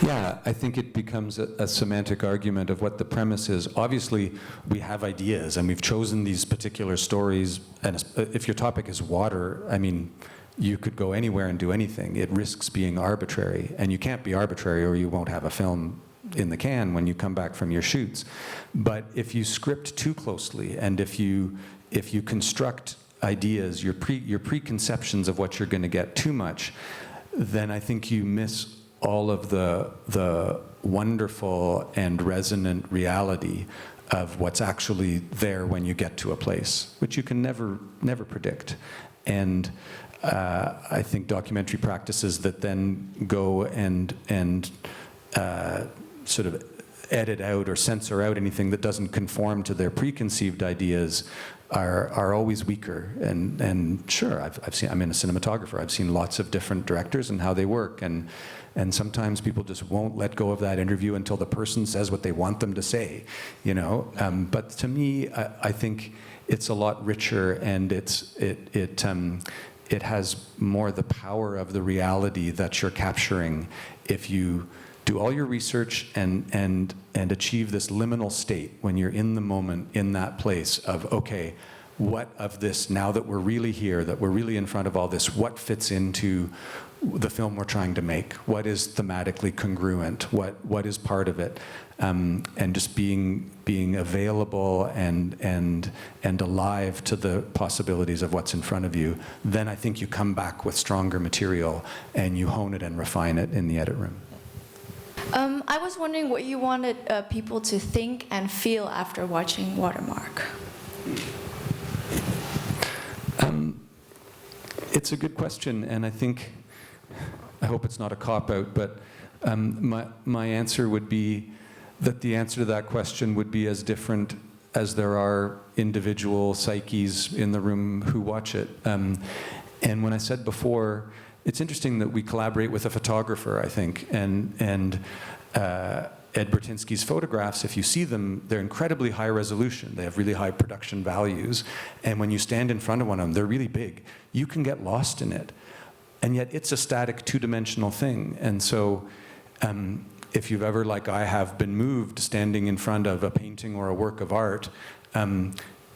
Yeah, I think it becomes a semantic argument of what the premise is. Obviously, we have ideas, and we've chosen these particular stories, and if your topic is water, I mean, you could go anywhere and do anything. It risks being arbitrary, and you can't be arbitrary or you won't have a film in the can when you come back from your shoots. But if you script too closely, and if you construct ideas, your preconceptions of what you're going to get too much, then I think you miss all of the wonderful and resonant reality of what's actually there when you get to a place, which you can never predict. And I think documentary practices that then go and sort of edit out or censor out anything that doesn't conform to their preconceived ideas are always weaker. And sure, I'm a cinematographer. I've seen lots of different directors and how they work, and sometimes people just won't let go of that interview until the person says what they want them to say, you know. But to me, I think it's a lot richer, and it has more the power of the reality that you're capturing if you do all your research and achieve this liminal state when you're in the moment, in that place of, okay, what of this, now that we're really here, that we're really in front of all this, what fits into the film we're trying to make? What is thematically congruent? What is part of it? And just being available and alive to the possibilities of what's in front of you, then I think you come back with stronger material and you hone it and refine it in the edit room. I was wondering what you wanted people to think and feel after watching Watermark. It's a good question, and I hope it's not a cop-out, but my answer would be that the answer to that question would be as different as there are individual psyches in the room who watch it. And when I said before, it's interesting that we collaborate with a photographer, I think, and Ed Bertinsky's photographs, if you see them, they're incredibly high resolution. They have really high production values, and when you stand in front of one of them, they're really big. You can get lost in it, and yet it's a static two-dimensional thing. And so if you've ever, like I have, been moved standing in front of a painting or a work of art,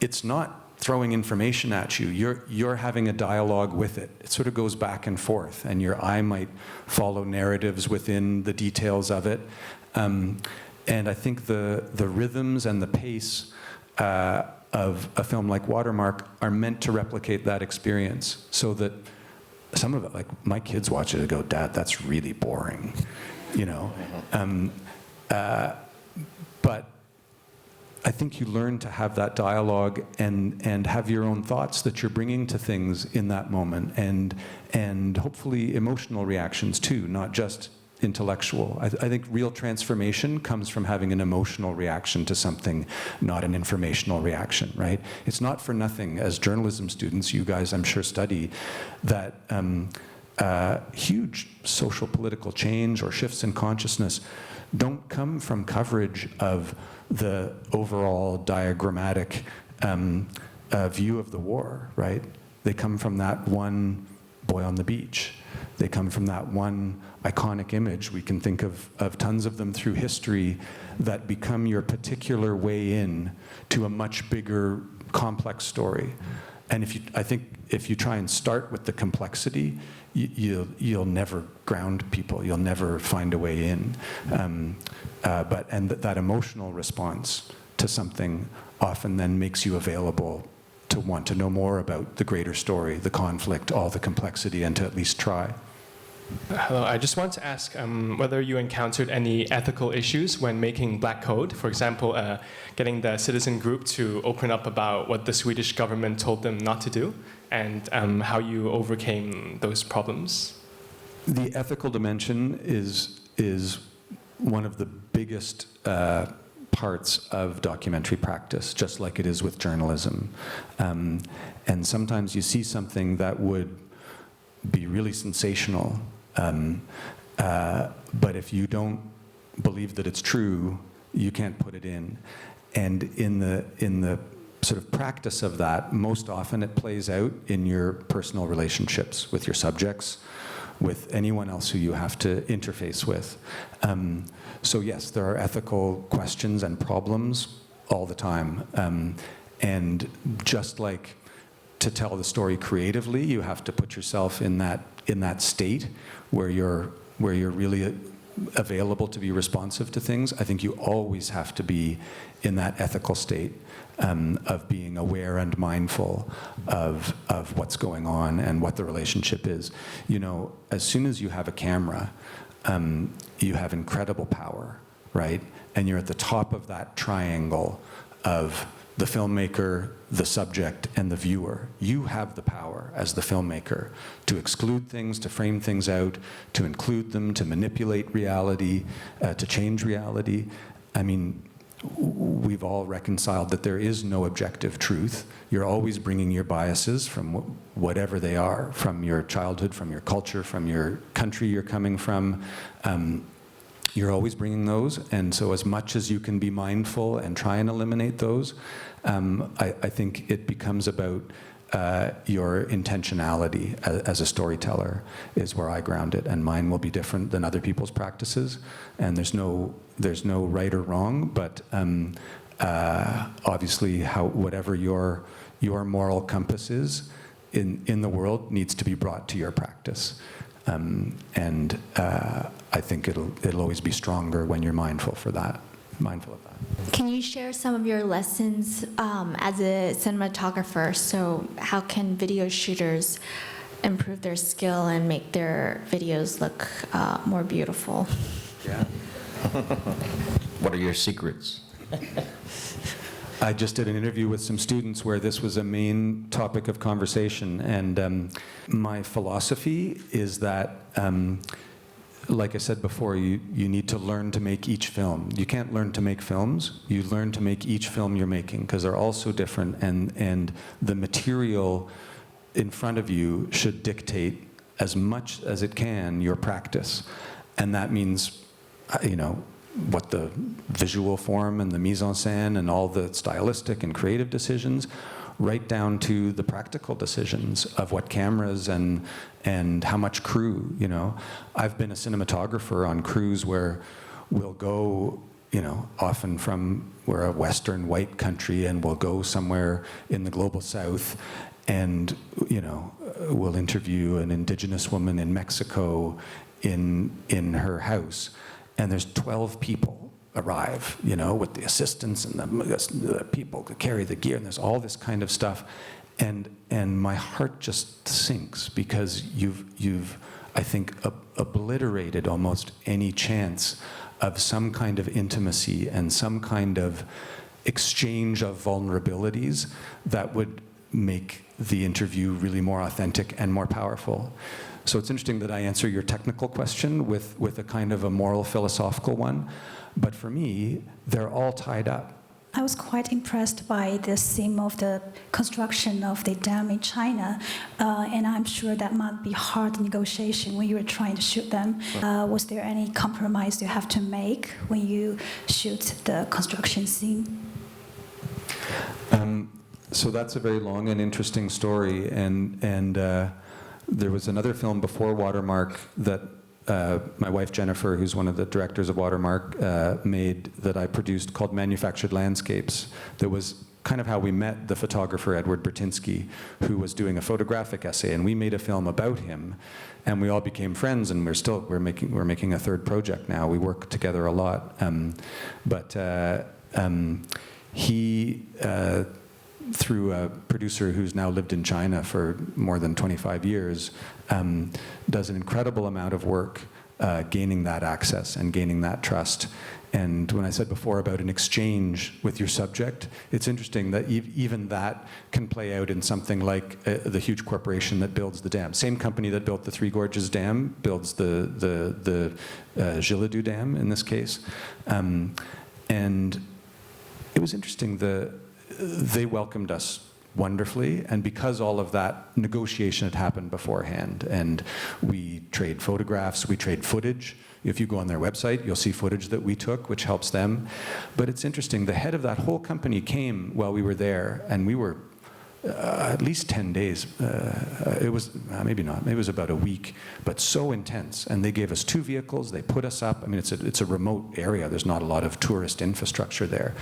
it's not throwing information at you. You're having a dialogue with it. It sort of goes back and forth, and your eye might follow narratives within the details of it. And I think the rhythms and the pace of a film like Watermark are meant to replicate that experience, so that some of it, like my kids watch it and go, "Dad, that's really boring," you know. But I think you learn to have that dialogue and have your own thoughts that you're bringing to things in that moment, and hopefully emotional reactions too, not just intellectual. I think real transformation comes from having an emotional reaction to something, not an informational reaction, right? It's not for nothing, as journalism students, you guys I'm sure study, that huge social political change or shifts in consciousness don't come from coverage of the overall diagrammatic view of the war, right? They come from that one boy on the beach. They come from that one iconic image. We can think of tons of them through history that become your particular way in to a much bigger, complex story. And I think if you try and start with the complexity, you'll never ground people. You'll never find a way in. That emotional response to something often then makes you available to want to know more about the greater story, the conflict, all the complexity, and to at least try. Hello, I just want to ask whether you encountered any ethical issues when making Black Code. For example, getting the citizen group to open up about what the Swedish government told them not to do, and how you overcame those problems. The ethical dimension is one of the biggest parts of documentary practice, just like it is with journalism. And sometimes you see something that would be really sensational, but if you don't believe that it's true, you can't put it in. And in the sort of practice of that, most often it plays out in your personal relationships with your subjects, with anyone else who you have to interface with. So yes, there are ethical questions and problems all the time. And just like to tell the story creatively, you have to put yourself in that state where you're really available to be responsive to things. I think you always have to be in that ethical state of being aware and mindful of what's going on and what the relationship is. You know, as soon as you have a camera, you have incredible power, right? And you're at the top of that triangle of the filmmaker, the subject, and the viewer. You have the power as the filmmaker to exclude things, to frame things out, to include them, to manipulate reality, to change reality. I mean, we've all reconciled that there is no objective truth. You're always bringing your biases from whatever they are, from your childhood, from your culture, from your country you're coming from. You're always bringing those, and so as much as you can be mindful and try and eliminate those, I think it becomes about your intentionality as a storyteller is where I ground it, and mine will be different than other people's practices, and there's no right or wrong, but obviously whatever your moral compass is in the world needs to be brought to your practice. And I think it'll always be stronger when you're mindful of that. Can you share some of your lessons as a cinematographer? So how can video shooters improve their skill and make their videos look more beautiful? Yeah. What are your secrets? I just did an interview with some students where this was a main topic of conversation, and my philosophy is that, like I said before, you need to learn to make each film. You can't learn to make films. You learn to make each film you're making, because they're all so different, and the material in front of you should dictate as much as it can your practice. And that means, what the visual form and the mise-en-scène and all the stylistic and creative decisions, right down to the practical decisions of what cameras and how much crew, I've been a cinematographer on crews where we'll go, often we're a Western white country, and we'll go somewhere in the global South, and, we'll interview an indigenous woman in Mexico in her house. And there's 12 people arrive, with the assistants and the people to carry the gear, and there's all this kind of stuff, and my heart just sinks because you've I think obliterated almost any chance of some kind of intimacy and some kind of exchange of vulnerabilities that would make the interview really more authentic and more powerful. So it's interesting that I answer your technical question with a kind of a moral philosophical one, but for me, they're all tied up. I was quite impressed by the theme of the construction of the dam in China, and I'm sure that might be hard negotiation when you were trying to shoot them. Was there any compromise you have to make when you shoot the construction scene? So that's a very long and interesting story, and there was another film before Watermark that my wife Jennifer, who's one of the directors of Watermark, made that I produced called Manufactured Landscapes. That was kind of how we met the photographer Edward Bertinsky, who was doing a photographic essay, and we made a film about him, and we all became friends, and we're making a third project now. We work together a lot, but he through a producer who's now lived in China for more than 25 years, does an incredible amount of work gaining that access and gaining that trust. And when I said before about an exchange with your subject, it's interesting that even that can play out in something like the huge corporation that builds the dam. Same company that built the Three Gorges Dam builds the Gilles Dam in this case. And it was interesting, they welcomed us wonderfully, and because all of that negotiation had happened beforehand, and we trade photographs, we trade footage. If you go on their website, you'll see footage that we took, which helps them. But it's interesting, the head of that whole company came while we were there, and we were at least 10 days. It was, maybe not, maybe it was about a week, but so intense. And they gave us 2 vehicles, they put us up. I mean, it's a remote area, there's not a lot of tourist infrastructure there.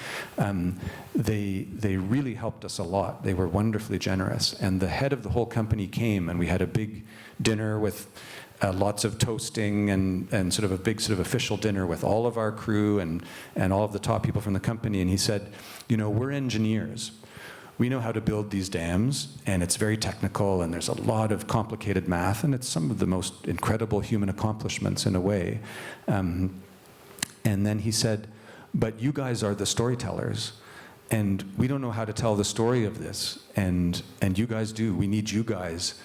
They really helped us a lot. They were wonderfully generous. And the head of the whole company came, and we had a big dinner with lots of toasting and sort of a big sort of official dinner with all of our crew and all of the top people from the company. And he said, you know, we're engineers. We know how to build these dams, and it's very technical, and there's a lot of complicated math, and it's some of the most incredible human accomplishments in a way. And then he said, but you guys are the storytellers, and we don't know how to tell the story of this, and you guys do. We need you guys,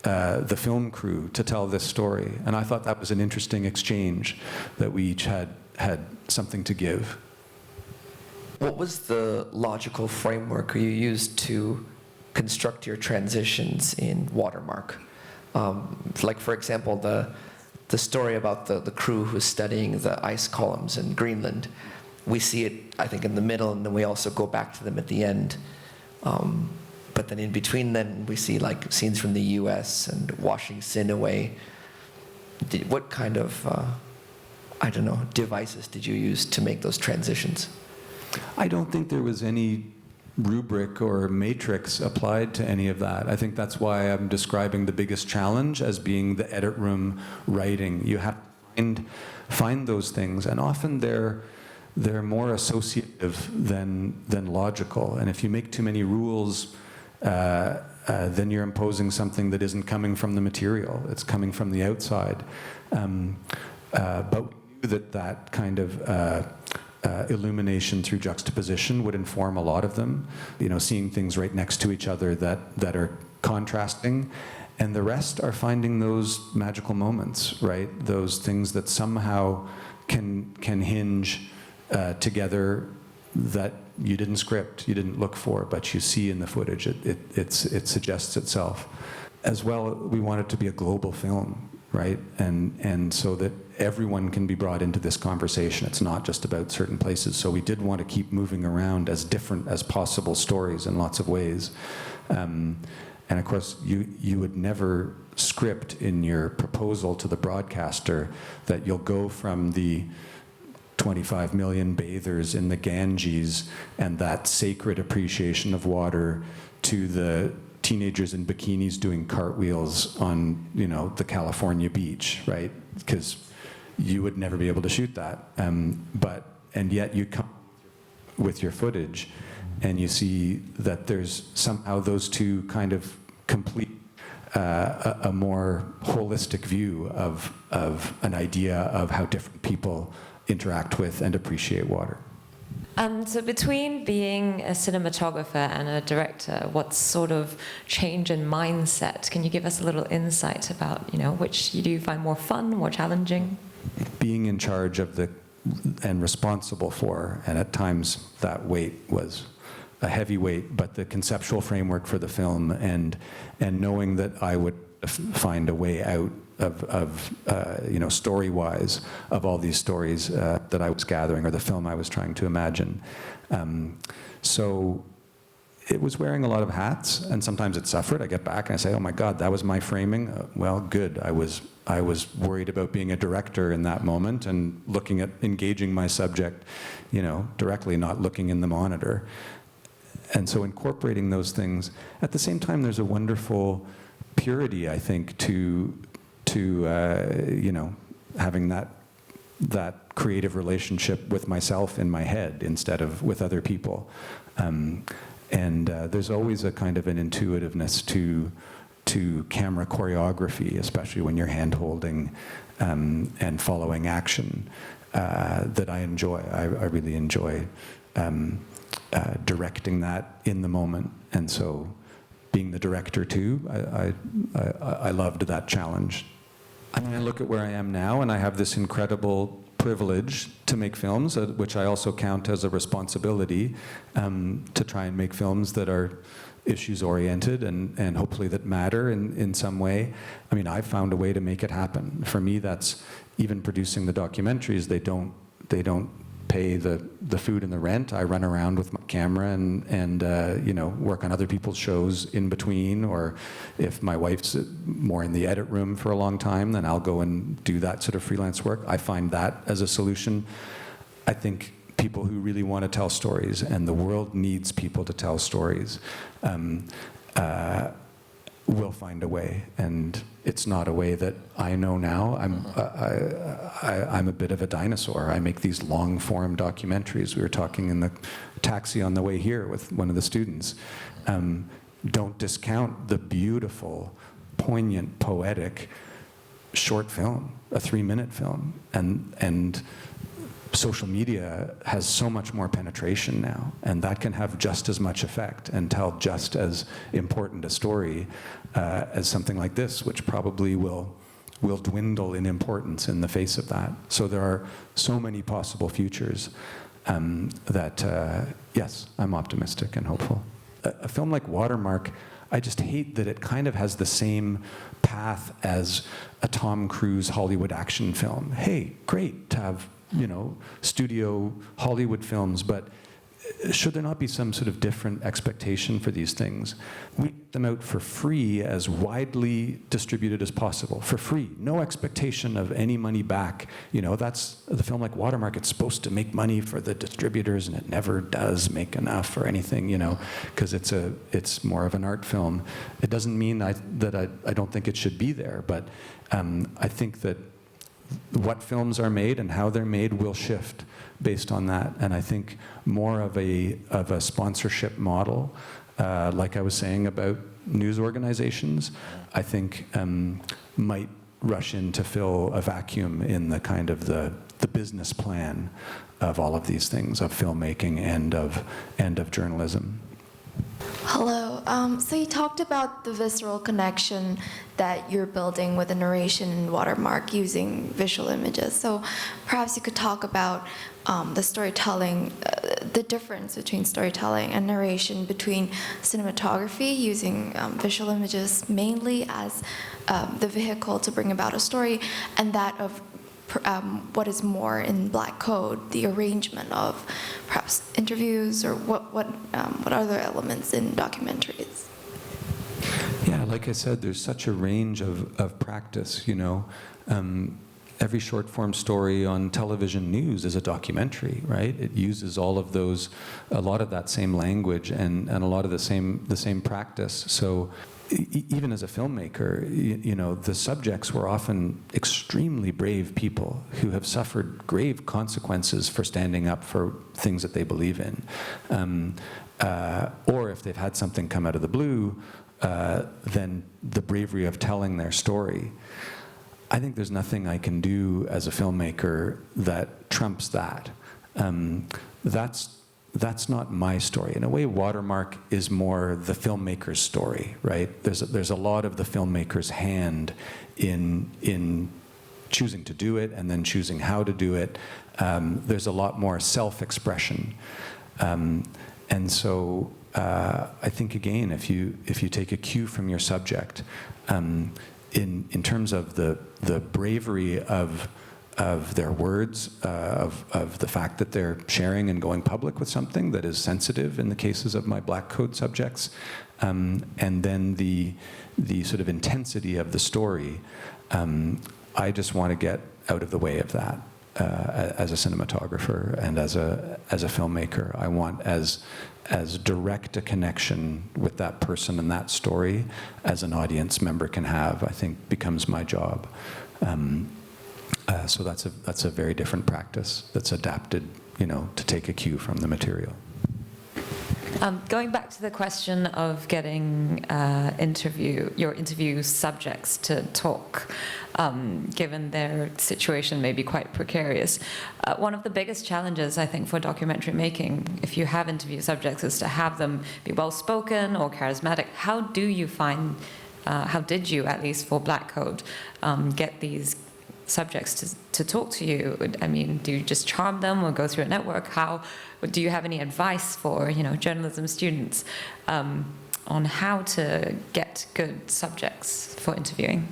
the film crew, to tell this story. And I thought that was an interesting exchange, that we each had something to give. What was the logical framework you used to construct your transitions in Watermark? Like, for example, the story about the crew who's studying the ice columns in Greenland. We see it, I think, in the middle, and then we also go back to them at the end. But then in between then, we see like scenes from the US and washing sin away. What kind of, I don't know, devices did you use to make those transitions? I don't think there was any rubric or matrix applied to any of that. I think that's why I'm describing the biggest challenge as being the edit room writing. You have to find those things, and often they're more associative than logical. And if you make too many rules, then you're imposing something that isn't coming from the material. It's coming from the outside. But we knew that kind of illumination through juxtaposition would inform a lot of them. You know, seeing things right next to each other that are contrasting, and the rest are finding those magical moments, right? Those things that somehow can hinge together, that you didn't script, you didn't look for, but you see in the footage. It suggests itself. As well, we want it to be a global film, right? And so that everyone can be brought into this conversation. It's not just about certain places. So we did want to keep moving around as different as possible stories in lots of ways. And of course, you would never script in your proposal to the broadcaster that you'll go from the 25 million bathers in the Ganges and that sacred appreciation of water to the teenagers in bikinis doing cartwheels on, you know, the California beach, right? Because you would never be able to shoot that. And yet you come with your footage and you see that there's somehow those two kind of complete a more holistic view of an idea of how different people interact with and appreciate water. So between being a cinematographer and a director, what sort of change in mindset? Can you give us a little insight about, you know, which you do find more fun, more challenging? Being in charge of and responsible for, and at times that weight was a heavy weight, but the conceptual framework for the film and knowing that I would find a way out of you know, story-wise, of all these stories that I was gathering, or the film I was trying to imagine. So it was wearing a lot of hats, and sometimes it suffered. I get back and I say, oh my God, that was my framing. Well, good. I was worried about being a director in that moment and looking at engaging my subject, you know, directly, not looking in the monitor. And so incorporating those things. At the same time, there's a wonderful purity, I think, to you know, having that creative relationship with myself in my head instead of with other people. And there's always a kind of an intuitiveness to camera choreography, especially when you're hand-holding and following action, that I enjoy. I really enjoy directing that in the moment. And so being the director too, I loved that challenge. I mean, I look at where I am now, and I have this incredible privilege to make films, which I also count as a responsibility, to try and make films that are issues-oriented and hopefully that matter in some way. I mean, I've found a way to make it happen. For me, that's even producing the documentaries. They don't pay the food and the rent. I run around with my camera and you know, work on other people's shows in between, or if my wife's more in the edit room for a long time, then I'll go and do that sort of freelance work. I find that as a solution. I think people who really want to tell stories, and the world needs people to tell stories, will find a way, and it's not a way that I know now. I'm a bit of a dinosaur. I make these long-form documentaries. We were talking in the taxi on the way here with one of the students. Don't discount the beautiful, poignant, poetic short film, a 3-minute film, and social media has so much more penetration now, and that can have just as much effect and tell just as important a story as something like this, which probably will dwindle in importance in the face of that. So there are so many possible futures that, yes, I'm optimistic and hopeful. A film like Watermark, I just hate that it kind of has the same path as a Tom Cruise Hollywood action film. Hey, great to have, you know, studio Hollywood films, but should there not be some sort of different expectation for these things? We get them out for free, as widely distributed as possible, for free. No expectation of any money back. You know, that's the film like Watermark. It's supposed to make money for the distributors, and it never does make enough or anything, you know, because it's more of an art film. It doesn't mean that I don't think it should be there, but I think that what films are made and how they're made will shift based on that. And I think more of a sponsorship model, like I was saying about news organizations, I think might rush in to fill a vacuum in the kind of the business plan of all of these things, of filmmaking and of journalism. Hello. So you talked about the visceral connection that you're building with the narration in Watermark using visual images. So perhaps you could talk about the storytelling, the difference between storytelling and narration, between cinematography using visual images mainly as the vehicle to bring about a story, and that of what is more in Black Code, the arrangement of perhaps interviews, or what other elements in documentaries? Yeah, like I said, there's such a range of practice, you know. Every short form story on television news is a documentary, right? It uses all of those, a lot of that same language and a lot of the same practice. So even as a filmmaker, you know, the subjects were often extremely brave people who have suffered grave consequences for standing up for things that they believe in. Or if they've had something come out of the blue, then the bravery of telling their story. I think there's nothing I can do as a filmmaker that trumps that. That's not my story. In a way, Watermark is more the filmmaker's story, right? There's a lot of the filmmaker's hand in choosing to do it and then choosing how to do it. There's a lot more self-expression. And so I think, again, if you take a cue from your subject, in terms of the bravery of their words, of the fact that they're sharing and going public with something that is sensitive in the cases of my Black Code subjects, and then the sort of intensity of the story, I just want to get out of the way of that as a cinematographer and as a filmmaker. I want as direct a connection with that person and that story as an audience member can have, I think becomes my job. So that's a very different practice that's adapted, you know, to take a cue from the material. Going back to the question of getting your interview subjects to talk, given their situation may be quite precarious. One of the biggest challenges, I think, for documentary making, if you have interview subjects, is to have them be well-spoken or charismatic. How do you find, how did you, at least for Black Code, get these subjects to talk to you? I mean, do you just charm them or go through a network? How do you have any advice for journalism students on how to get good subjects for interviewing?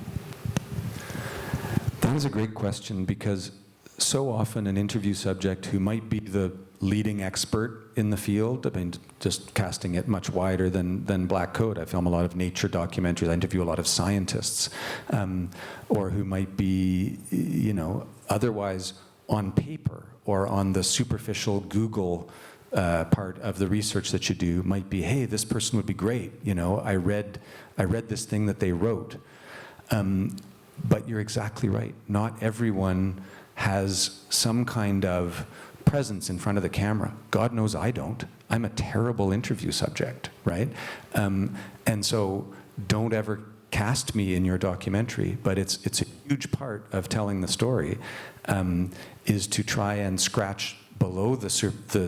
That is a great question, because so often an interview subject who might be the leading expert in the field, I mean, just casting it much wider than Black Code. I film a lot of nature documentaries. I interview a lot of scientists, or who might be, otherwise on paper or on the superficial Google part of the research that you do, might be, hey, this person would be great. I read this thing that they wrote. But you're exactly right. Not everyone has some kind of presence in front of the camera. God knows I don't. I'm a terrible interview subject, right? And so don't ever cast me in your documentary, but it's a huge part of telling the story, is to try and scratch below the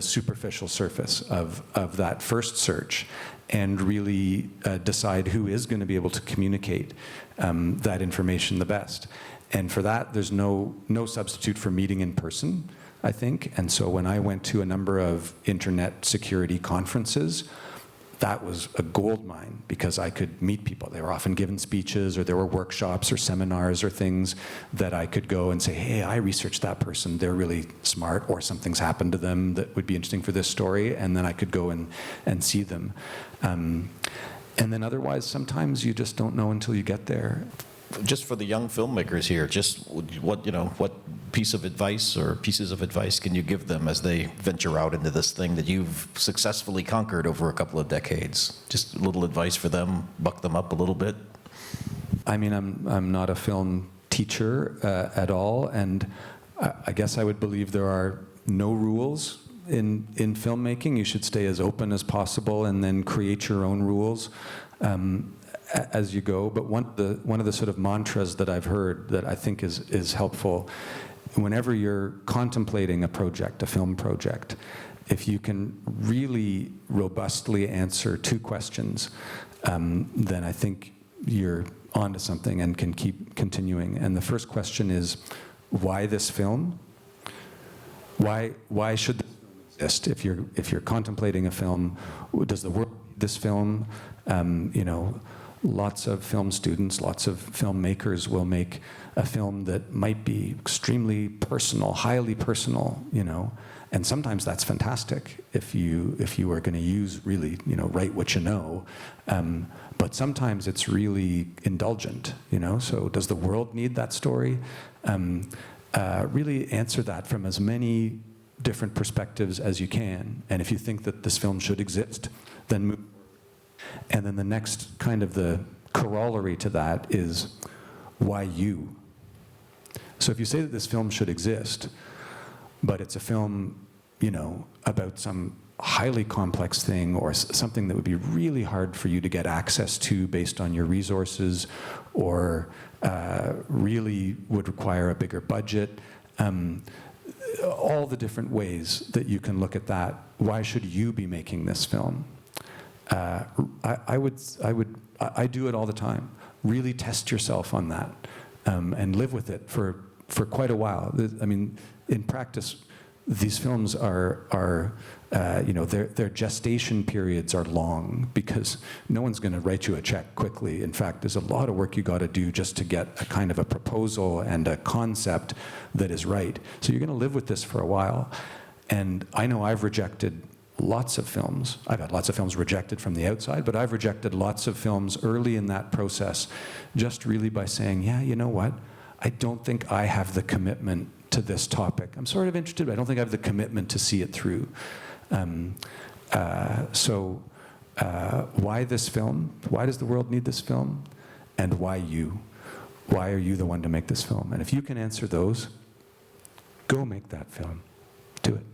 superficial surface of that first search and really decide who is going to be able to communicate that information the best. And for that, there's no substitute for meeting in person, I think. And so when I went to a number of internet security conferences, that was a gold mine, because I could meet people. They were often given speeches, or there were workshops or seminars or things that I could go and say, hey, I researched that person. They're really smart, or something's happened to them that would be interesting for this story. And then I could go and see them. And then otherwise, sometimes you just don't know until you get there. Just for the young filmmakers here, just what piece of advice or pieces of advice can you give them as they venture out into this thing that you've successfully conquered over a couple of decades? Just a little advice for them, buck them up a little bit. I mean, I'm not a film teacher at all, and I guess I would believe there are no rules in filmmaking. You should stay as open as possible and then create your own rules as you go. But one of the sort of mantras that I've heard that I think is helpful, whenever you're contemplating a project, a film project, if you can really robustly answer two questions, then I think you're onto something and can keep continuing. And the first question is, why this film? Why should this film exist? If you're contemplating a film, does the world need this film? Lots of film students, lots of filmmakers will make a film that might be extremely personal, highly personal, and sometimes that's fantastic if you are going to use really, write what you know. But sometimes it's really indulgent, So does the world need that story? Really answer that from as many different perspectives as you can. And if you think that this film should exist, then move. And then the next kind of the corollary to that is, why you? So if you say that this film should exist, but it's a film, about some highly complex thing or something that would be really hard for you to get access to based on your resources, or really would require a bigger budget, all the different ways that you can look at that. Why should you be making this film? I do it all the time. Really test yourself on that, and live with it for quite a while. I mean, in practice, these films are their gestation periods are long, because no one's going to write you a check quickly. In fact, there's a lot of work you got to do just to get a kind of a proposal and a concept that is right. So you're going to live with this for a while. And I know I've rejected lots of films. I've had lots of films rejected from the outside, but I've rejected lots of films early in that process, just really by saying, yeah, you know what? I don't think I have the commitment to this topic. I'm sort of interested, but I don't think I have the commitment to see it through. So why this film? Why does the world need this film? And why you? Why are you the one to make this film? And if you can answer those, go make that film. Do it.